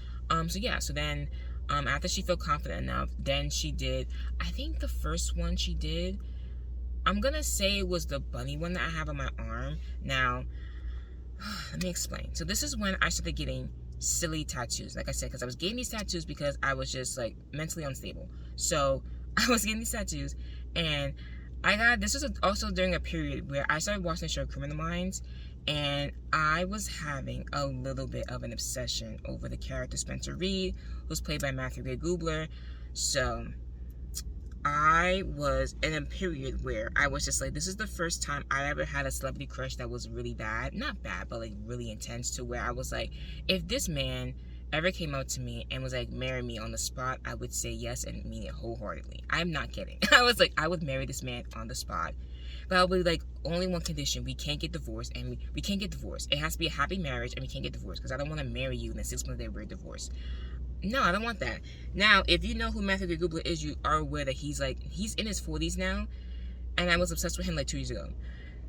So yeah, so then after she felt confident enough, then she did. I think the first one she did, I'm gonna say it was the bunny one that I have on my arm. Now, let me explain. So this is when I started getting silly tattoos. Like I said, because I was getting these tattoos because I was just like mentally unstable. So I was getting these tattoos, and this was also during a period where I started watching the show Criminal Minds, and I was having a little bit of an obsession over the character Spencer Reed, who's played by Matthew Gray Gubler. So I was in a period where I was just like, this is the first time I ever had a celebrity crush that was really bad. Not bad, but like really intense, to where I was like, if this man ever came out to me and was like, marry me on the spot, I would say yes and mean it wholeheartedly. I'm not kidding. I was like, I would marry this man on the spot. But I'll be like, only one condition: we can't get divorced, and we can't get divorced. It has to be a happy marriage, and we can't get divorced, because I don't want to marry you and then 6 months later we're divorced. No, I don't want that. Now, if you know who Matthew Gray Gubler is, you are aware that he's in his 40s now, and I was obsessed with him like 2 years ago.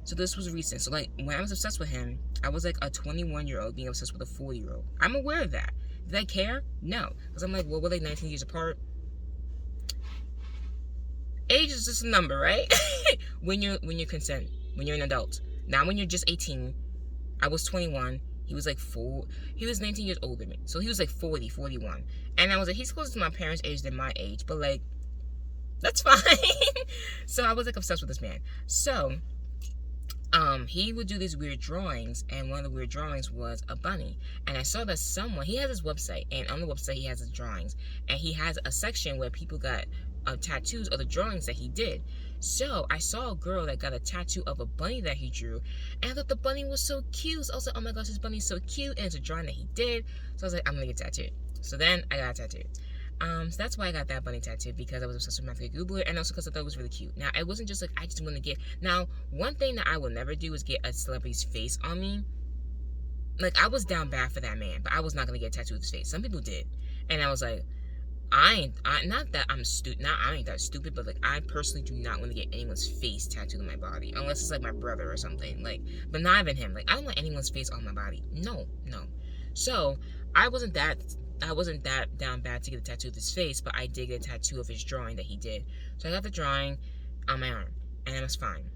So this was recent. So like when I was obsessed with him, I was like a 21-year-old being obsessed with a 40-year-old. I'm aware of that. Did I care? No, because I'm like, well, we're like 19 years apart. Age is just a number, right? when you're consent, when you're an adult. Now when you're just 18, I was 21. He was like he was 19 years older than me. So he was like 40, 41. And I was like, he's closer to my parents' age than my age, but like, that's fine. So I was like obsessed with this man. So he would do these weird drawings, and one of the weird drawings was a bunny. And I saw that he has his website, and on the website he has his drawings, and he has a section where people got tattoos of the drawings that he did. So I saw a girl that got a tattoo of a bunny that he drew, and I thought the bunny was so cute. So I was like, oh my gosh, this bunny's so cute, and it's a drawing that he did. So I was like, I'm gonna get tattooed. So then I got a tattoo. So that's why I got that bunny tattoo, because I was obsessed with Matthew Gubler, and also because I thought it was really cute. Now, it wasn't just like I just want to get. Now, one thing that I will never do is get a celebrity's face on me. Like, I was down bad for that man, but I was not gonna get a tattoo of his face. Some people did, and I was like, not that I'm stupid. I ain't that stupid, but like, I personally do not want to get anyone's face tattooed on my body, unless it's like my brother or something. Like, but not even him. Like, I don't want anyone's face on my body. No. So I wasn't that down bad to get a tattoo of his face, but I did get a tattoo of his drawing that he did. So I got the drawing on my arm, and it was fine.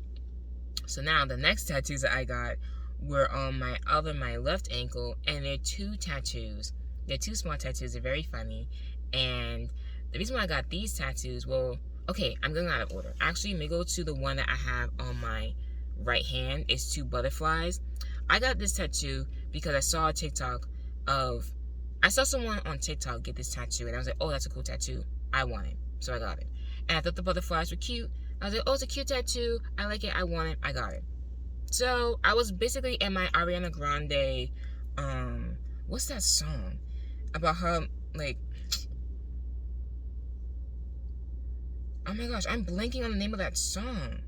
So now the next tattoos that I got were on my left ankle, and they're 2 tattoos. They're 2 small tattoos. They're very funny. And the reason why I got these tattoos, well, okay, I'm going out of order. Actually, let me go to the one that I have on my right hand. It's 2 butterflies. I got this tattoo because I saw a TikTok I saw someone on TikTok get this tattoo, and I was like, oh, that's a cool tattoo. I want it. So I got it. And I thought the butterflies were cute. I was like, oh, it's a cute tattoo. I like it. I want it. I got it. So I was basically in my Ariana Grande, what's that song? About her, like, oh my gosh, I'm blanking on the name of that song.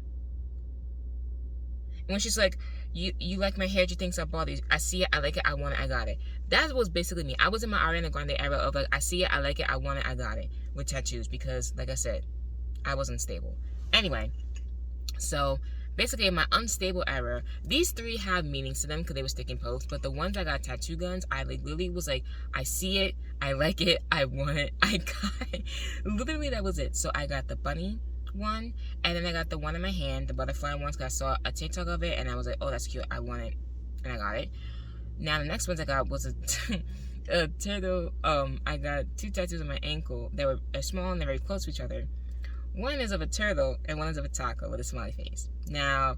When she's like, you like my hair, you think I bother you. I see it, I like it, I want it, I got it. That was basically me. I was in my Ariana Grande era of like, I see it, I like it, I want it, I got it. With tattoos, because like I said, I was unstable. Anyway, so basically in my unstable era, these 3 have meanings to them because they were sticking posts. But the ones that got tattoo guns, I like literally was like, I see it, I like it, I want it, I got it. Literally that was it. So I got the bunny one, and then I got the one in my hand, the butterfly ones, because I saw a TikTok of it, and I was like, oh, that's cute, I want it, and I got it. Now the next ones I got was a turtle. I got 2 tattoos on my ankle. They were small and they're very close to each other. One is of a turtle, and one is of a taco with a smiley face. Now,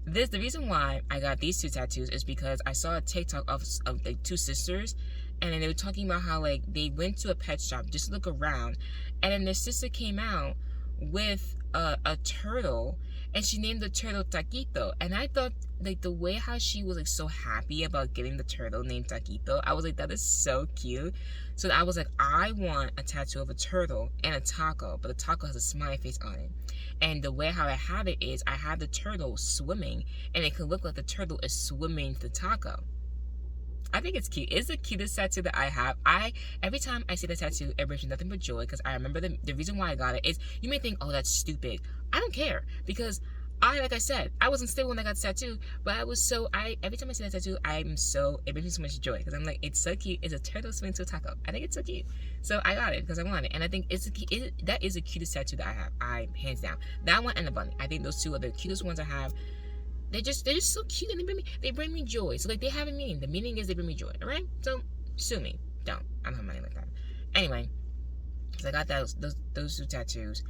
the reason why I got these 2 tattoos is because I saw a TikTok of like 2 sisters, and then they were talking about how like they went to a pet shop just to look around, and then their sister came out with a turtle, and she named the turtle Taquito. And I thought like the way how she was like so happy about getting the turtle named Taquito, I was like, that is so cute. So I was like, I want a tattoo of a turtle and a taco, but the taco has a smiley face on it. And the way how I have it is I have the turtle swimming, and it can look like the turtle is swimming to the taco. I think it's cute. It's the cutest tattoo that I have. Every time I see the tattoo, it brings me nothing but joy, because I remember the reason why I got it is, you may think, oh, that's stupid. I don't care, because like I said, I wasn't stable when I got the tattoo, but every time I see that tattoo, it brings me so much joy, because I'm like, it's so cute. It's a turtle swimming to a taco. I think it's so cute. So I got it because I want it. And I think that is the cutest tattoo that I have. Hands down. That one and the bunny. I think those two are the cutest ones I have. They're just so cute, and they bring me joy. So like, they have a meaning. The meaning is they bring me joy. All right. So sue me. Don't. I don't have money like that. Anyway, so I got those two tattoos.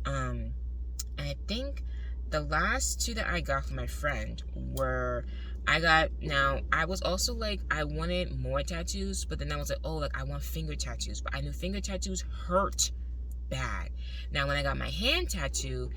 And I think the last two that I got from my friend were, I was also like, I wanted more tattoos, but then I was like, oh, like I want finger tattoos, but I knew finger tattoos hurt bad. Now when I got my hand tattoo,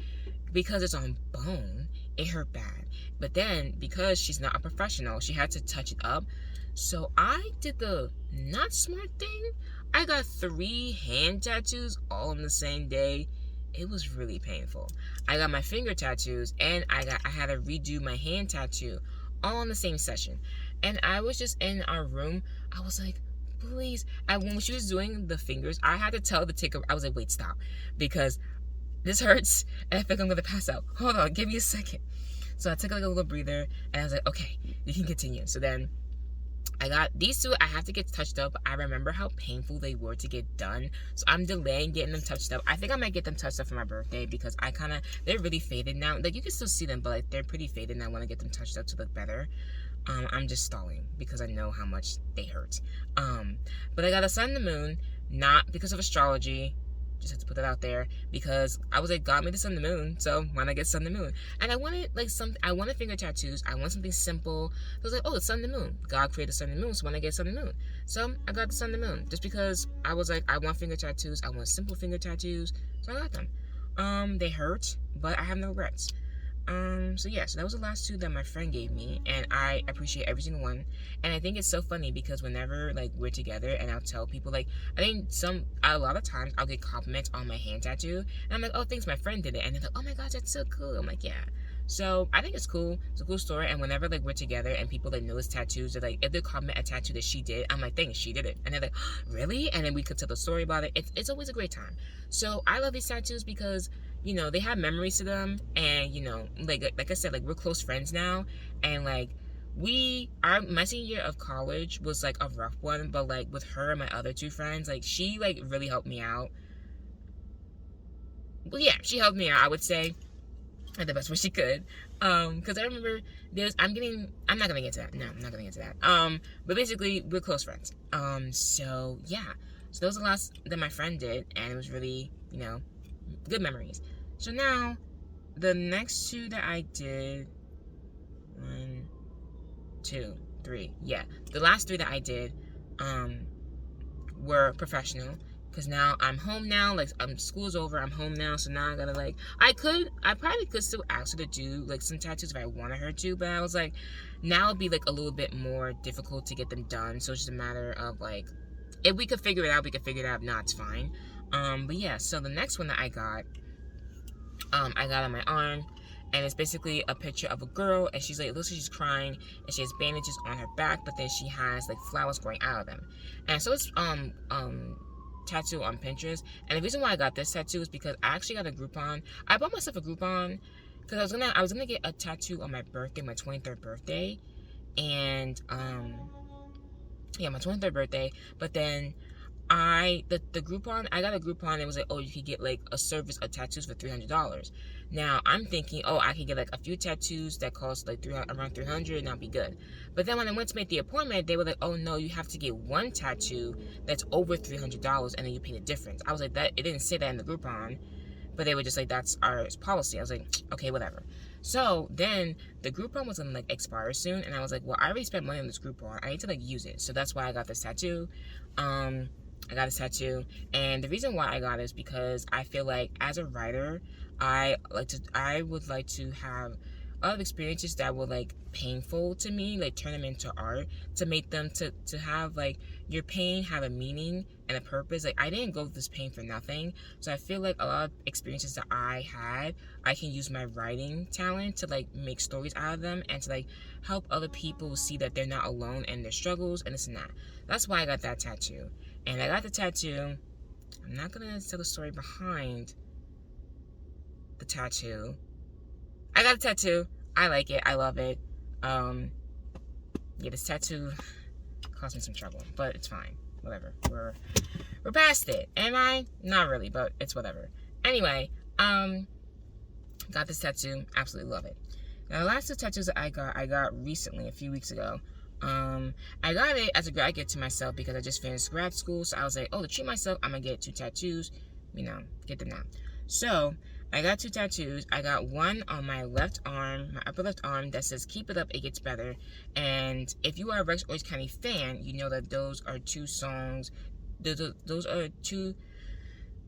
because it's on bone, it hurt bad. But then, because she's not a professional, she had to touch it up. So I did the not smart thing. I got 3 hand tattoos all on the same day. It was really painful. I got my finger tattoos, and I had to redo my hand tattoo all in the same session. And I was just in our room. I was like, please. When she was doing the fingers, I had to tell the ticker. I was like, wait, stop, because this hurts, and I feel like I'm gonna pass out. Hold on, give me a second. So I took like a little breather, and I was like, okay, you can continue. So then I got these two. I have to get touched up. I remember how painful they were to get done, so I'm delaying getting them touched up. I think I might get them touched up for my birthday, because they're really faded now. Like, you can still see them, but like, they're pretty faded, and I want to get them touched up to look better. I'm just stalling because I know how much they hurt. But I got a sun and the moon, not because of astrology. Just have to put that out there, because I was like, God made the sun and the moon, so why not get sun and the moon? And I wanted I wanted finger tattoos. I want something simple. So I was like, oh, it's sun and the moon. God created the sun and the moon, so why not get sun and the moon? So I got the sun and the moon, just because I was like, I want finger tattoos. I want simple finger tattoos, so I got them. They hurt, but I have no regrets. So yeah, so that was the last two that my friend gave me, and I appreciate every single one. And I think it's so funny, because whenever like we're together and I'll tell people, like, I think a lot of times I'll get compliments on my hand tattoo, and I'm like, oh, thanks, my friend did it, and they're like, oh my gosh, that's so cool. I'm like, yeah. So I think it's cool. It's a cool story. And whenever like we're together and people like notice tattoos, they're like, if they comment a tattoo that she did, I'm like, thanks, she did it. And they're like, really? And then we could tell the story about it. It's always a great time. So I love these tattoos because, you know, they have memories to them, and you know, like I said, like, we're close friends now, and like my senior year of college was like a rough one, but like with her and my other two friends, like, she like really helped me out. Well, yeah, she helped me out, I would say, in the best way she could. Because I remember I'm not gonna get to that. No, I'm not gonna get to that. But basically, we're close friends. So yeah. So those are the last that my friend did, and it was really, you know, good memories. So now, the next two that I did, 1, 2, 3, yeah, the last 3 that I did, were professional, because now I'm home now, like, school's over, I'm home now, so now I gotta, like, I probably could still ask her to do, like, some tattoos if I wanted her to, but I was like, now it'd be, like, a little bit more difficult to get them done, so it's just a matter of, like, if we could figure it out, we could figure it out. If not, it's fine. But yeah, so the next one that I got on my arm, and it's basically a picture of a girl, and she's like, it looks like she's crying, and she has bandages on her back, but then she has like flowers growing out of them. And so it's tattoo on Pinterest. And the reason why I got this tattoo is because I actually got a Groupon. I bought myself a Groupon because I was gonna get a tattoo on my birthday, my 23rd birthday, and yeah, my 23rd birthday, but then the Groupon, I got a Groupon, it was like, oh, you could get like a service of tattoos for $300. Now I'm thinking, oh, I could get like a few tattoos that cost like around $300, and that'll be good. But then when I went to make the appointment, they were like, oh no, you have to get one tattoo that's over $300, and then you pay the difference. I was like, that, it didn't say that in the Groupon, but they were just like, that's our policy. I was like, okay, whatever. So then the Groupon was gonna like expire soon, and I was like, well, I already spent money on this Groupon. I need to like use it. So that's why I got this tattoo. I got this tattoo, and the reason why I got it is because I feel like as a writer, I would like to have a lot of experiences that were like painful to me, like turn them into art, to make them to have like your pain have a meaning and a purpose. Like I didn't go through this pain for nothing. So I feel like a lot of experiences that I had, I can use my writing talent to like make stories out of them, and to like help other people see that they're not alone in their struggles and this and that. That's why I got that tattoo. And I got the tattoo. I'm not gonna tell the story behind the tattoo. I got a tattoo. I like it. I love it. Yeah, this tattoo caused me some trouble, but it's fine. Whatever. We're past it. Am I? Not really, but it's whatever. Anyway, got this tattoo. Absolutely love it. Now, the last two tattoos that I got recently, a few weeks ago. I got it as a grad gift to myself because I just finished grad school. So I was like, oh, to treat myself, I'm gonna get 2 tattoos. Get them now. So I got 2 tattoos. I got one on my left arm, my upper left arm, that says "Keep it up, it gets better." And if you are a Rex Orange County fan, you know that those are 2 songs. Those are 2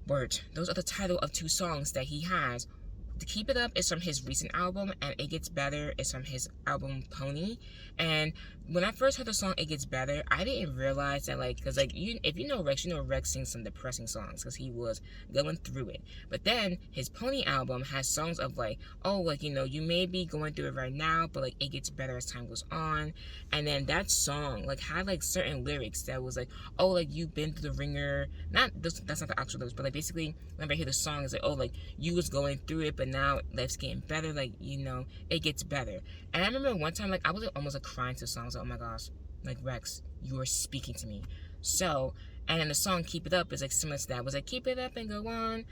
words. Those are the title of 2 songs that he has. The Keep It Up is from his recent album, and It Gets Better is from his album Pony. And when I first heard the song It Gets Better, I didn't realize that, like, because, like, if you know Rex sings some depressing songs because he was going through it. But then his Pony album has songs of, like, oh, like, you may be going through it right now, but, like, it gets better as time goes on. And then that song, like, had, like, certain lyrics that was, like, oh, like, you've been through the ringer. That's not the actual lyrics, but, like, basically, whenever I hear the song, it's like, oh, like, you was going through it, but now life's getting better, like, it gets better. And I remember one time, like, I was like, almost like crying to the song. I was like, oh my gosh, like, Rex, you are speaking to me. So, and then the song Keep It Up is like similar to that. It was like, keep it up and go on.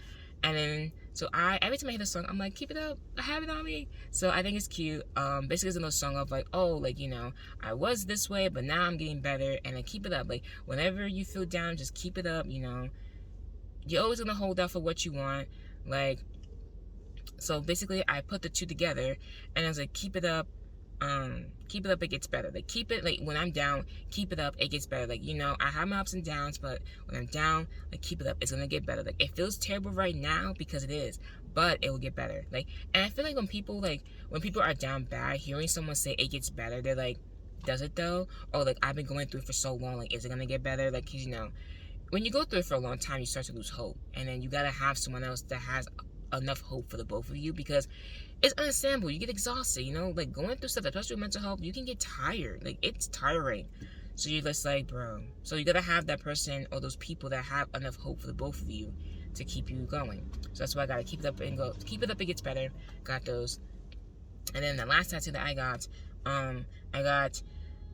And then, so every time I hear the song, I'm like, keep it up, I have it on me. So I think it's cute. Basically it's another song of like, oh, like, I was this way, but now I'm getting better, and I keep it up. Like, whenever you feel down, just keep it up, You're always gonna hold out for what you want. Like, so basically I put the 2 together, and I was like, keep it up, it gets better. Like, keep it, like, when I'm down, keep it up, it gets better. Like, I have my ups and downs, but when I'm down, like, keep it up, it's gonna get better. Like, it feels terrible right now because it is, but it will get better. Like, and I feel like when people are down bad, hearing someone say it gets better, they're like, does it though? Or like, I've been going through it for so long, like, is it gonna get better? Like, 'cause when you go through it for a long time, you start to lose hope, and then you gotta have someone else that has enough hope for the both of you, because it's understandable. You get exhausted, like, going through stuff, especially with mental health, you can get tired. Like, it's tiring. So you're just like, bro. So you gotta have that person or those people that have enough hope for the both of you to keep you going. So that's why I gotta keep it up and go. Keep it up, it gets better. Got those. And then the last tattoo that I got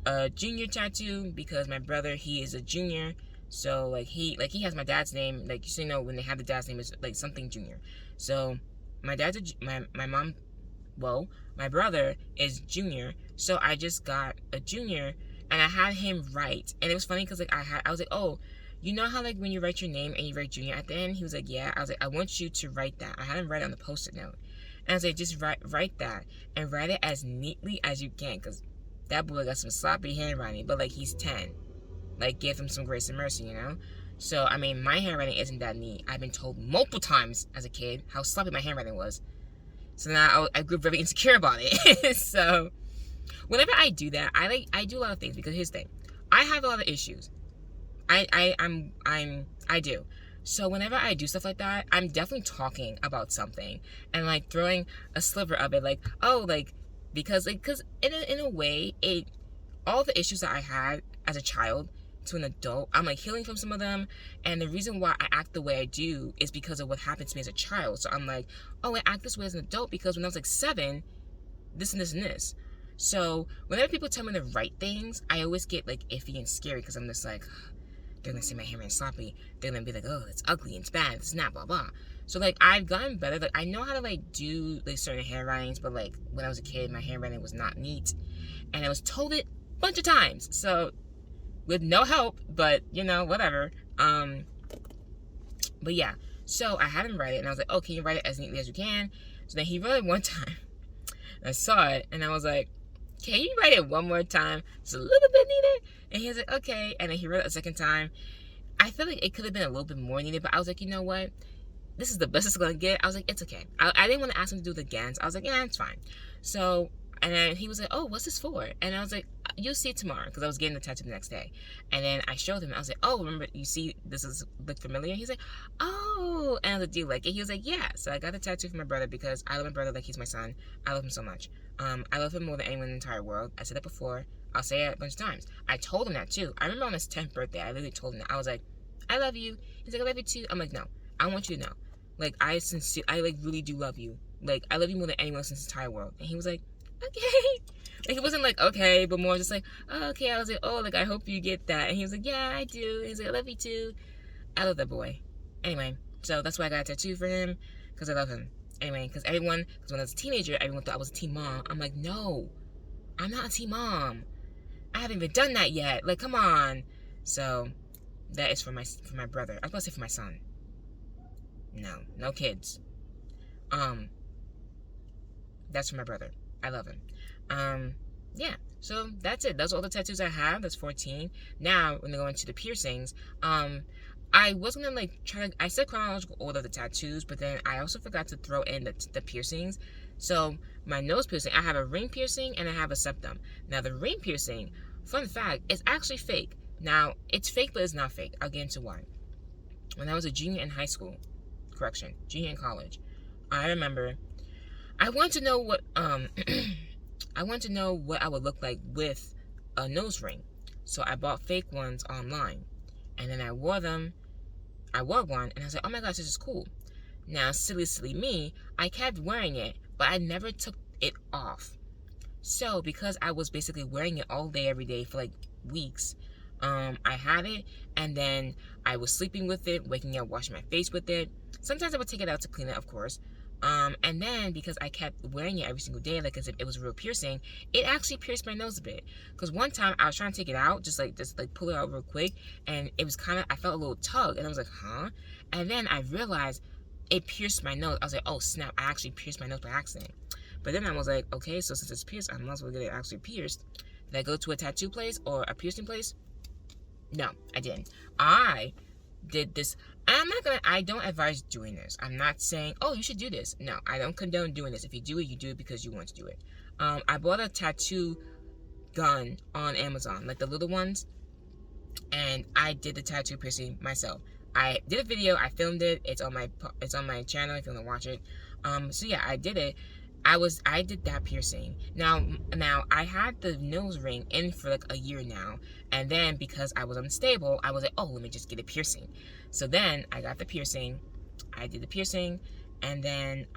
a junior tattoo because my brother, he is a junior. So, like, he has my dad's name. Like, when they have the dad's name, it's, like, something junior. So, my brother is junior. So, I just got a junior, and I had him write. And it was funny because, like, I was like, oh, you know how, like, when you write your name and you write junior at the end? He was like, yeah. I was like, I want you to write that. I had him write it on the Post-it note. And I was like, just write that. And write it as neatly as you can, because that boy got some sloppy handwriting. But, like, he's 10. Like, give him some grace and mercy, So, I mean, my handwriting isn't that neat. I've been told multiple times as a kid how sloppy my handwriting was. So now I grew very insecure about it. So, whenever I do that, I do a lot of things, because here's the thing. I have a lot of issues. I do. So whenever I do stuff like that, I'm definitely talking about something and, like, throwing a sliver of it, like, oh, like, because in a way, all the issues that I had as a child to an adult, I'm, like, healing from some of them. And the reason why I act the way I do is because of what happened to me as a child. So I'm like, oh, I act this way as an adult because when I was like 7, this and this and this. So whenever people tell me to write things, I always get, like, iffy and scary, because I'm just like, they're gonna say my handwriting sloppy. They're gonna be like, oh, it's ugly, it's bad, it's not, blah blah. So, like, I've gotten better. Like, I know how to, like, do, like, certain handwritings, but, like, when I was a kid, my handwriting was not neat, and I was told it a bunch of times. So, with no help, but, whatever. But yeah, so I had him write it, and I was like, oh, can you write it as neatly as you can? So then he wrote it one time, And I saw it, and I was like, can you write it one more time? Just a little bit needed. And he was like, okay. And then he wrote it a second time. I feel like it could have been a little bit more needed, but I was like, you know what? This is the best it's gonna get. I was like, it's okay. I didn't want to ask him to do it again. So I was like, yeah, it's fine. So, and then he was like, oh, what's this for? And I was like, you'll see it tomorrow, because I was getting the tattoo the next day. And then I showed him. I was like, oh, remember, you see, this is look familiar? He's like, oh. And I was like, do you like it? He was like, yeah. So I got the tattoo for my brother because I love my brother like he's my son. I love him so much. I love him more than anyone in the entire world. I said it before. I'll say it a bunch of times. I told him that too. I remember on his 10th birthday, I literally told him that. I was like, I love you. He's like, I love you too. I'm like, no, I want you to know. Like, I like really do love you. Like, I love you more than anyone else in this entire world. And he was like, okay. Like, it wasn't like, okay, but more just like, oh, okay. I was like, oh, like, I hope you get that. And he was like, yeah, I do. He's like, I love you too. I love that boy. Anyway, so that's why I got a tattoo for him, because I love him. Anyway, because when I was a teenager, everyone thought I was a teen mom. I'm like, no, I'm not a teen mom. I haven't even done that yet. Like, come on. So that is for my brother. I was gonna say for my son. No kids. That's for my brother. I love him. Yeah. So that's it. Those are all the tattoos I have. That's 14. Now, when they go into the piercings, I was gonna I said chronological order of the tattoos, but then I also forgot to throw in the piercings. So my nose piercing, I have a ring piercing and I have a septum. Now the ring piercing, fun fact, is actually fake. Now it's fake, but it's not fake. I'll get into why. When I was a junior in high school, junior in college, I remember I wanted to know what I wanted to know what I would look like with a nose ring. So I bought fake ones online, and then I wore them. I wore one, and I was like, oh my gosh, this is cool. Now, silly me, I kept wearing it, but I never took it off. So because I was basically wearing it all day, every day for like weeks, I had it, and then I was sleeping with it, waking up, washing my face with it. Sometimes I would take it out to clean it, of course. And then because I kept wearing it every single day, like as if it was a real piercing, it actually pierced my nose a bit. Because one time I was trying to take it out, just pull it out real quick, and it was I felt a little tug, and I was like, huh? And then I realized it pierced my nose. I was like, oh snap, I actually pierced my nose by accident. But then I was like, okay, so since it's pierced, I might as well get it actually pierced. Did I go to a tattoo place or a piercing place? No, I didn't. I did this. I don't advise doing this. I'm not saying, oh, you should do this. No, I don't condone doing this. If you do it because you want to do it. I bought a tattoo gun on Amazon, like the little ones, and I did the tattoo piercing myself. I did a video, I filmed it. It's on my channel if you want to watch it. So yeah, I did it. I did that piercing. Now I had the nose ring in for like a year now, and then because I was unstable, I was like, oh, let me just get a piercing. So then I got the piercing. I did the piercing, and then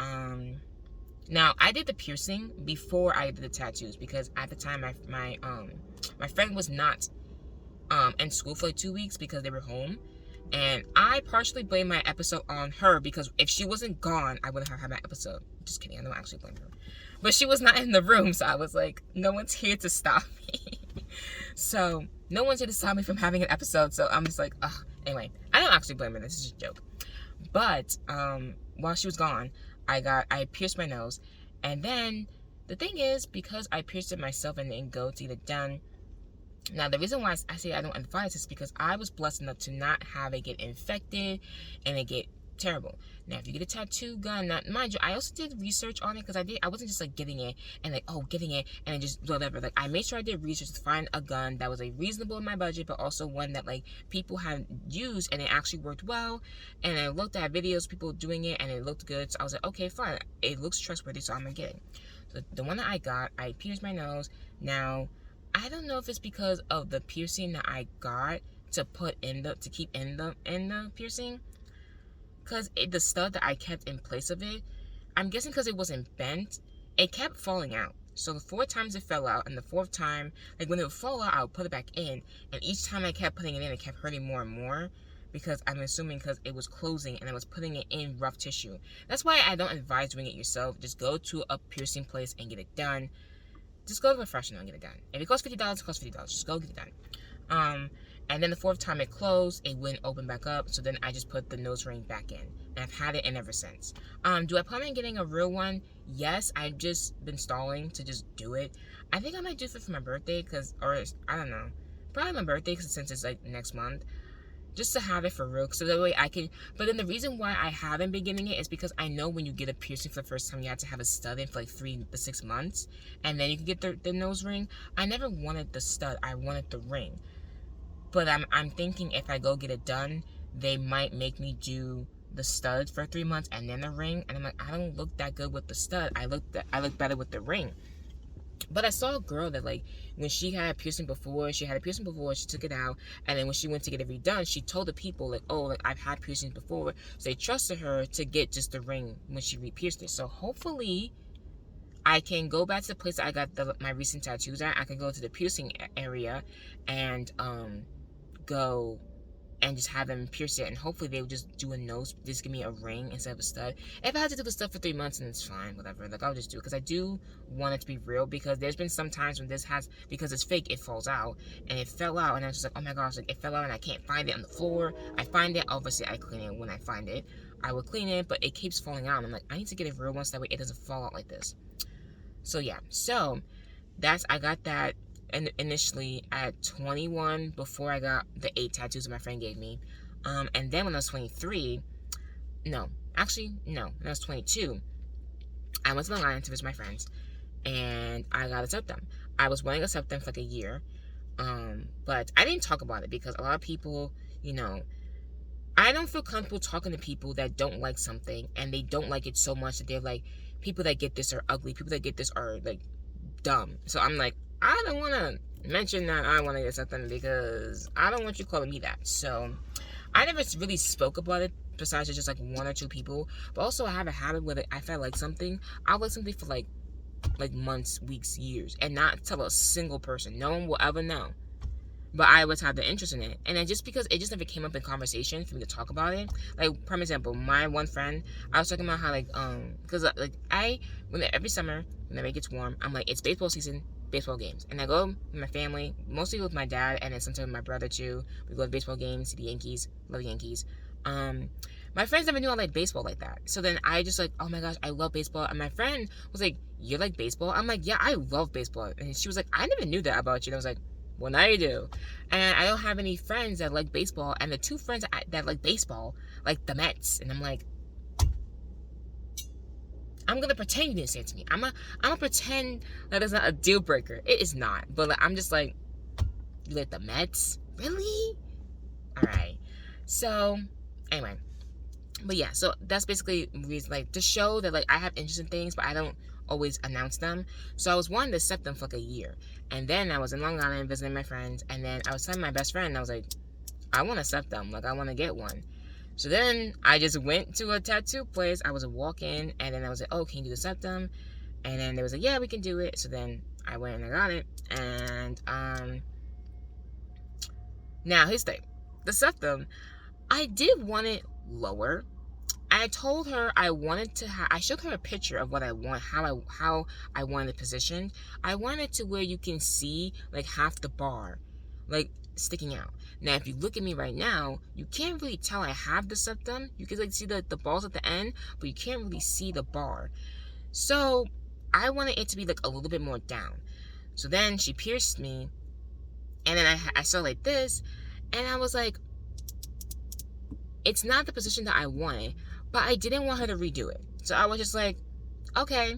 now I did the piercing before I did the tattoos, because at the time my friend was not in school for like 2 weeks because they were home. And I partially blame my episode on her, because if she wasn't gone, I wouldn't have had my episode. Just kidding, I don't actually blame her. But she was not in the room, so I was like, no one's here to stop me. So, no one's here to stop me from having an episode, so I'm just like, ugh. Anyway, I don't actually blame her, this is just a joke. But, while she was gone, I pierced my nose. And then, the thing is, because I pierced it myself and didn't go to get it done. Now, the reason why I say I don't advise this is because I was blessed enough to not have it get infected and it get terrible. Now, if you get a tattoo gun, now, mind you, I also did research on it, because I wasn't just like getting it and just whatever. Like, I made sure I did research to find a gun that was like reasonable in my budget, but also one that like people have used and it actually worked well. And I looked at videos, people doing it, and it looked good. So I was like, okay, fine. It looks trustworthy, so I'm gonna get it. So the one that I got, I pierced my nose. Now, I don't know if it's because of the piercing that I got to keep in the piercing, because the stud that I kept in place of it, I'm guessing because it wasn't bent, it kept falling out. So the 4 times it fell out, and the 4th time, like when it would fall out, I would put it back in, and each time I kept putting it in, it kept hurting more and more, because I'm assuming because it was closing and I was putting it in rough tissue. That's why I don't advise doing it yourself. Just go to a piercing place and get it done. Just go to a professional and get it done. If it costs $50, it costs $50. Just go get it done. And then the fourth time it closed, it wouldn't open back up. So then I just put the nose ring back in. And I've had it in ever since. Do I plan on getting a real one? Yes, I've just been stalling to just do it. I think I might do it for my birthday, or I don't know. Probably my birthday, since it's like next month. Just to have it for real, so that way I can. But then the reason why I haven't been getting it is because I know when you get a piercing for the first time, you have to have a stud in for like 3 to 6 months, and then you can get the nose ring. I never wanted the stud, I wanted the ring. But I'm thinking if I go get it done, they might make me do the stud for 3 months and then the ring, and I'm like, I don't look that good with the stud. I look better with the ring. But I saw a girl that, like, when she had a piercing before, she took it out, and then when she went to get it redone, she told the people, like, oh, like, I've had piercings before, so they trusted her to get just the ring when she re-pierced it. So hopefully I can go back to the place that I got my recent tattoos at. I can go to the piercing area and go and just have them pierce it, and hopefully they would just do a nose, just give me a ring instead of a stud. If I had to do the stuff for 3 months, then it's fine, whatever. Like, I'll just do it, because I do want it to be real, because there's been some times when because it's fake, it falls out, and it fell out, and I was just like, oh my gosh, like, it fell out, and I can't find it on the floor. I find it, obviously I clean it when I find it. I will clean it, but it keeps falling out, and I'm like, I need to get a real one, so that way it doesn't fall out like this. So yeah, so I got that initially at 21, before I got the 8 tattoos that my friend gave me. And then when I was 23, when I was 22, I went to Long Island to visit my friends, and I got a septum. I was wanting a septum for like a year, but I didn't talk about it because a lot of people, I don't feel comfortable talking to people that don't like something, and they don't like it so much that they're like, people that get this are ugly, people that get this are like dumb. So I'm like, I don't want to mention that I want to get something, because I don't want you calling me that. So I never really spoke about it besides just like 1 or 2 people. But also I have a habit where if I like something, I'll like something for like months, weeks, years, and not tell a single person. No one will ever know. But I always have the interest in it. And then just because it just never came up in conversation for me to talk about it. Like, for example, my one friend, I was talking about how, like, because, like, every summer, whenever it gets warm, I'm like, it's baseball season, baseball games. And I go with my family, mostly with my dad, and then sometimes with my brother, too. We go to baseball games, see the Yankees, love the Yankees. My friends never knew I liked baseball like that. So then I just like, oh my gosh, I love baseball. And my friend was like, you like baseball? I'm like, yeah, I love baseball. And she was like, I never knew that about you. And I was like, well, now you do. And I don't have any friends that like baseball. And the 2 friends that like baseball, like the Mets. And I'm like, I'm going to pretend you didn't say it to me. I'm gonna pretend that it's not a deal breaker. It is not. But like, I'm just like, you like the Mets? Really? All right. So, anyway. But yeah, so that's basically reason, like, to show that, like, I have interest in things, but I don't always announce them. So I was wanting to accept them for like a year. And then I was in Long Island visiting my friends, and then I was telling my best friend, and I was like, I want to accept them. Like, I want to get one. So then I just went to a tattoo place. I was a walk-in, and then I was like, oh, can you do the septum? And then they was like, yeah, we can do it. So then I went and I got it. And now here's the thing. The septum, I did want it lower. I told her I wanted to I showed her a picture of what I want, how I wanted it positioned. I wanted it to where you can see like half the bar, like, sticking out. Now, if you look at me right now, you can't really tell I have the septum. You can like see the balls at the end, but you can't really see the bar. So I wanted it to be like a little bit more down. So then she pierced me, and then I saw like this, and I was like, it's not the position that I wanted, but I didn't want her to redo it. So I was just like, okay.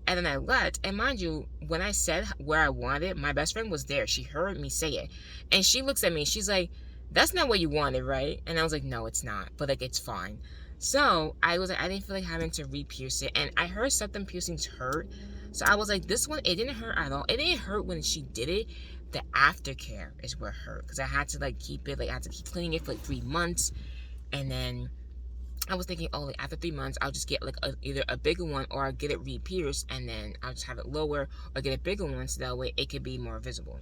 And then I left. And mind you, when I said where I wanted it, my best friend was there. She heard me say it. And she looks at me. She's like, that's not what you wanted, right? And I was like, no, it's not. But like, it's fine. So I was like, I didn't feel like having to re-pierce it. And I heard septum piercings hurt. So I was like, this one, it didn't hurt at all. It didn't hurt when she did it. The aftercare is what hurt. Because I had to like keep it, like I had to keep cleaning it for like 3 months. And then I was thinking, oh, like after 3 months, I'll just get like either a bigger one, or I'll get it re-pierced, and then I'll just have it lower, or get a bigger one so that way it could be more visible.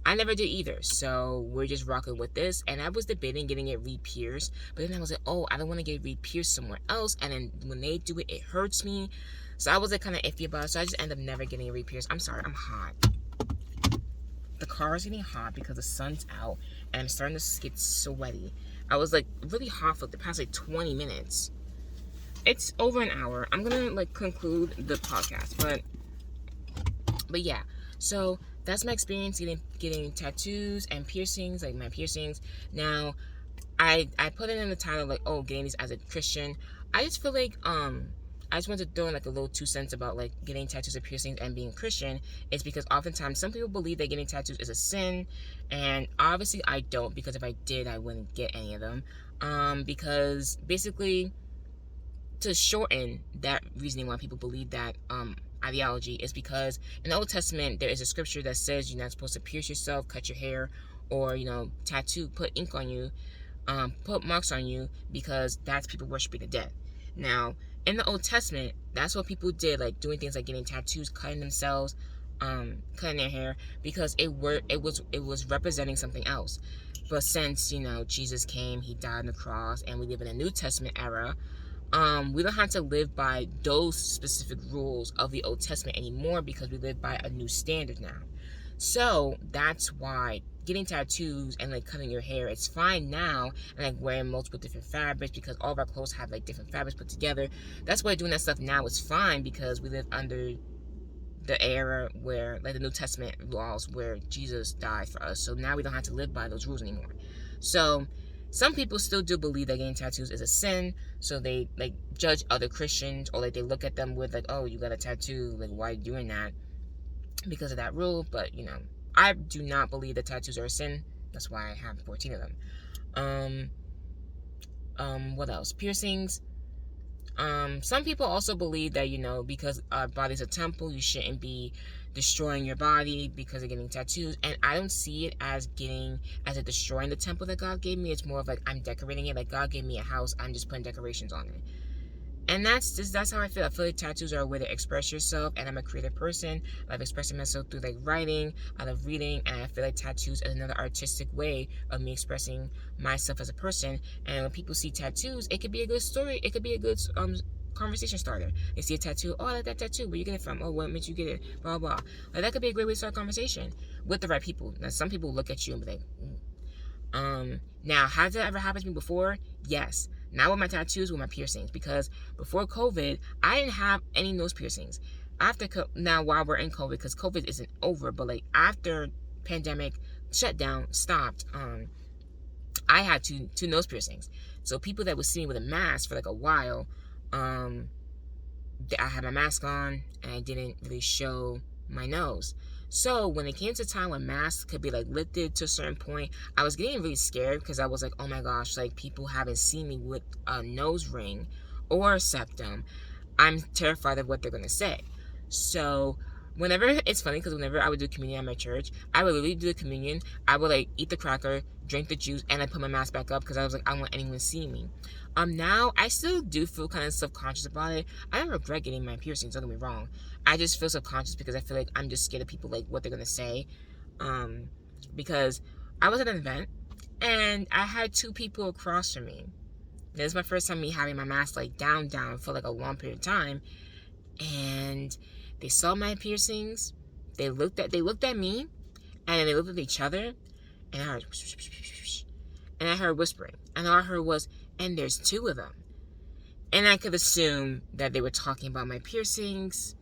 I never did either, so we're just rocking with this. And I was debating getting it re-pierced, but then I was like, oh, I don't want to get it re-pierced somewhere else, and then when they do it, it hurts me. So I was like kind of iffy about it, so I just ended up never getting it re-pierced. I'm sorry, I'm hot. the car is getting hot because the sun's out and I'm starting to get sweaty. I was like really hot for the past like 20 minutes. It's over an hour. I'm gonna like conclude the podcast, but yeah. So that's my experience getting tattoos and piercings, like my piercings. Now, I put it in the title like, oh, getting these as a Christian. I just feel like I just want to throw in like a little 2 cents about like getting tattoos or piercings and being Christian. It's because oftentimes some people believe that getting tattoos is a sin, and obviously I don't, because if I did, I wouldn't get any of them. Because basically, to shorten that reasoning why people believe that ideology, is because in the Old Testament there is a scripture that says you're not supposed to pierce yourself, cut your hair, or tattoo, put ink on you, put marks on you, because that's people worshiping the dead. Now, in the Old Testament, that's what people did, like doing things like getting tattoos, cutting themselves, cutting their hair, because it was representing something else. But since Jesus came, he died on the cross, and we live in a New Testament era, we don't have to live by those specific rules of the Old Testament anymore, because we live by a new standard now. So that's why getting tattoos and like cutting your hair, it's fine now, and like wearing multiple different fabrics, because all of our clothes have like different fabrics put together. That's why doing that stuff now is fine, because we live under the era where, like, the New Testament laws where Jesus died for us. So now we don't have to live by those rules anymore. So some people still do believe that getting tattoos is a sin, so they like judge other Christians, or like they look at them with like, oh, you got a tattoo, like why are you doing that, because of that rule. But I do not believe that tattoos are a sin. That's why I have 14 of them. What else? Piercings. Some people also believe that, because our body's a temple, you shouldn't be destroying your body because of getting tattoos. And I don't see it as a destroying the temple that God gave me. It's more of like, I'm decorating it. Like, God gave me a house, I'm just putting decorations on it. And that's how I feel. I feel like tattoos are a way to express yourself, and I'm a creative person. I love expressing myself through like writing. I love reading, and I feel like tattoos is another artistic way of me expressing myself as a person. And when people see tattoos, it could be a good story. It could be a good conversation starter. They see a tattoo. Oh, I like that tattoo. Where you get it from? Oh, what made you get it? Blah blah. Like, that could be a great way to start a conversation with the right people. Now, some people look at you and be like, now, has that ever happened to me before? Yes. Not with my tattoos, with my piercings, because before COVID, I didn't have any nose piercings. Now, while we're in COVID, because COVID isn't over, but like after pandemic shutdown stopped, I had two nose piercings. So people that would see me with a mask for like a while, I had my mask on and I didn't really show my nose. So when it came to time when masks could be like lifted to a certain point, I was getting really scared, because I was like, oh my gosh, like people haven't seen me with a nose ring or a septum. I'm terrified of what they're gonna say. So it's funny, because whenever I would do communion at my church, I would literally do the communion, I would like eat the cracker, drink the juice, and I put my mask back up, because I was like, I don't want anyone to see me. Now I still do feel kind of subconscious about it. I don't regret getting my piercings, don't get me wrong. I just feel subconscious, because I feel like I'm just scared of people, like what they're gonna say. Because I was at an event and I had 2 people across from me. This is my first time me having my mask like down for like a long period of time, and they saw my piercings. They looked at me, and then they looked at each other, and I heard whispering, and all I heard was, and there's 2 of them. And I could assume that they were talking about my piercings.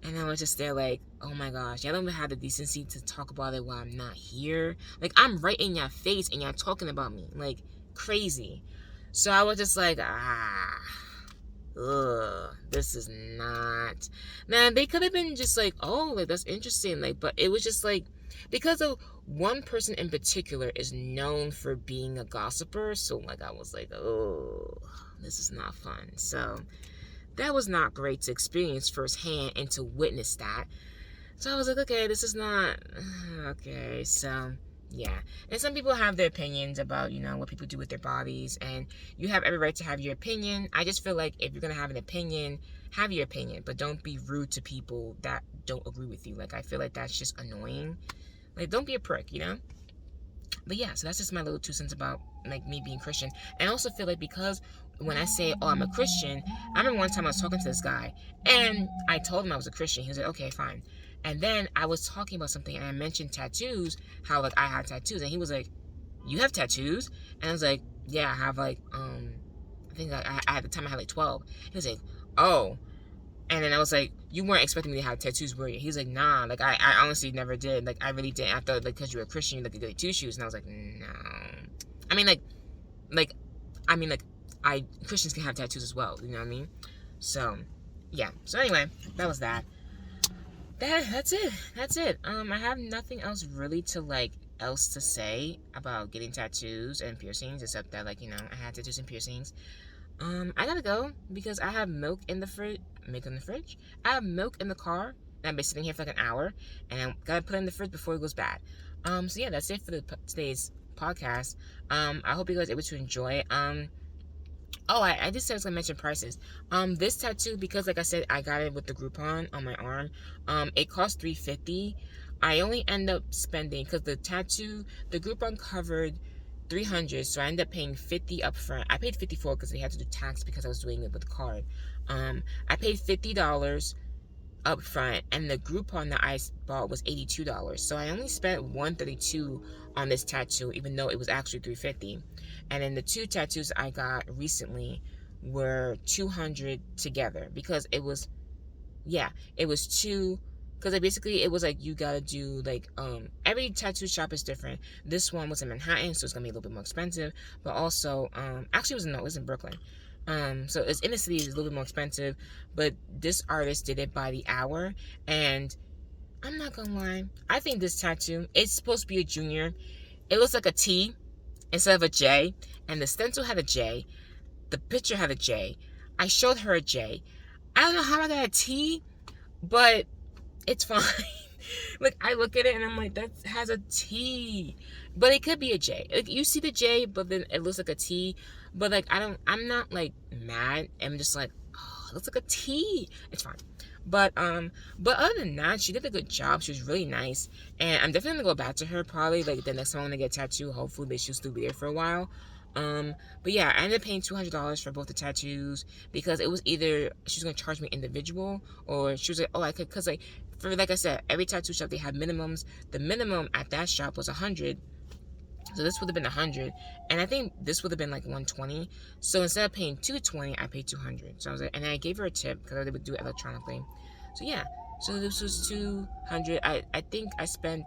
And I was just there like, oh my gosh, y'all don't even have the decency to talk about it while I'm not here. Like, I'm right in your face and y'all talking about me. Like, crazy. So I was just like, this is not. Now, they could have been just like, oh, like, that's interesting. Like, but it was just like, because of one person in particular is known for being a gossiper. So, like, I was like, oh, this is not fun. So that was not great to experience firsthand and to witness that. So I was like, okay, this is not okay. So yeah, and some people have their opinions about what people do with their bodies, and you have every right to have your opinion. I just feel like if you're gonna have an opinion, have your opinion, but don't be rude to people that don't agree with you. Like, I feel like that's just annoying. Like, don't be a prick, But yeah, so that's just my little 2 cents about like me being Christian. And I also feel like, because when I say, oh, I'm a Christian, I remember one time I was talking to this guy, and I told him I was a Christian. He was like, okay, fine. And then I was talking about something and I mentioned tattoos, how like I had tattoos, and he was like, "You have tattoos?" And I was like, "Yeah, I have like I think I at the time I had like 12." He was like, "Oh." And then I was like, "You weren't expecting me to have tattoos, were you?" He was like, "Nah, like I honestly never did. Like I really didn't. I thought like because you were a Christian, you like two shoes." And I was like, "No." I mean like I mean like I Christians can have tattoos as well. You know what I mean? So yeah. So anyway, that was that. That's it. That's it. I have nothing else really to like else to say about getting tattoos and piercings, except that like I had tattoos and piercings. I gotta go because I have milk in the fridge. Milk in the fridge. I have milk in the car, and I've been sitting here for like an hour, and I gotta put it in the fridge before it goes bad. So yeah, that's it for today's podcast. I hope you guys are able to enjoy it. Oh, I just said I was gonna mention prices. This tattoo, because like I said, I got it with the Groupon on my arm. It cost $350. I only end up spending because the Groupon covered $300, so I ended up paying $50 up front. I paid $54 because they had to do tax because I was doing it with card. I paid $50 up front, and the Groupon that I bought was $82. So I only spent $132 on this tattoo, even though it was actually $350. And then the two tattoos I got recently were $200 together because it was two. Because basically it was like you gotta do like every tattoo shop is different. This one was in Manhattan, so it's gonna be a little bit more expensive. But also actually it was in Brooklyn. So it's in the city, it's a little bit more expensive. But this artist did it by the hour, and I'm not gonna lie, I think this tattoo, it's supposed to be a junior. It looks like a T instead of a J, and the stencil had a J. The picture had a J. I showed her a J. I don't know how I got a T, but it's fine. Like I look at it and I'm like, that has a T, but it could be a J. Like you see the J, but then it looks like a T. But like I'm not like mad. I'm just like, oh, it looks like a T. It's fine. But other than that, she did a good job. She was really nice, and I'm definitely gonna go back to her probably like the next time when I get a tattoo. Hopefully, she'll still be there for a while. But yeah, I ended up paying $200 for both the tattoos because it was either she was gonna charge me individual or she was like, oh, I could, cause like I said, every tattoo shop they have minimums. The minimum at that shop was 100. So this would have been 100, and I think this would have been like 120. So instead of paying 220, I paid 200. So I was like, and I gave her a tip because they would do it electronically. So yeah, so this was 200. I think I spent,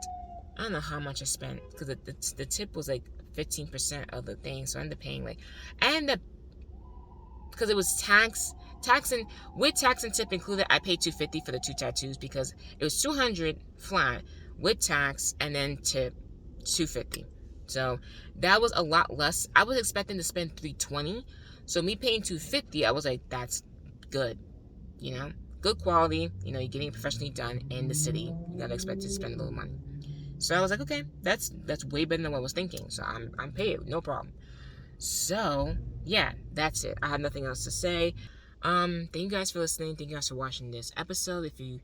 I don't know how much I spent because the tip was like 15% of the thing. So I ended up paying like, I ended up, because it was tax and with tax and tip included, I paid $250 for the two tattoos because it was 200 flat with tax and then tip $250. So that was a lot less. I was expecting to spend $320. So me paying $250, I was like, that's good. Good quality. You're getting it professionally done in the city. You gotta expect to spend a little money. So I was like, okay, that's way better than what I was thinking. So I'm paid, no problem. So yeah, that's it. I have nothing else to say. Thank you guys for listening. Thank you guys for watching this episode. If you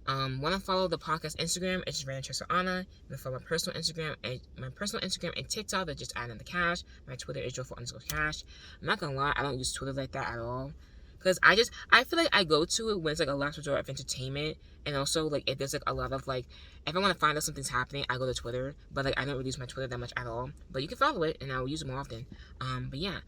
want to follow the podcast Instagram, it's Anna. You can follow my personal Instagram and TikTok. That just add in the cash. My Twitter is _cash. I'm not gonna lie, I don't use Twitter like that at all. Because I feel like I go to it when it's like a last resort of entertainment, and also like if there's like a lot of like, if I want to find out something's happening, I go to Twitter. But like I don't really use my Twitter that much at all. But you can follow it, and I'll use it more often. But yeah,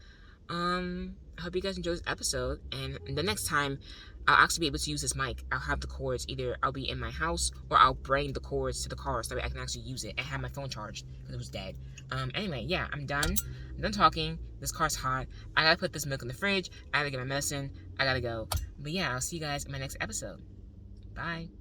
I hope you guys enjoyed this episode, and the next time I'll actually be able to use this mic. I'll have the cords, either I'll be in my house or I'll bring the cords to the car so that way I can actually use it and have my phone charged because it was dead. Anyway, yeah, I'm done talking. This car's hot. I gotta put this milk in the fridge. I gotta get my medicine. I gotta go. But yeah, I'll see you guys in my next episode. Bye.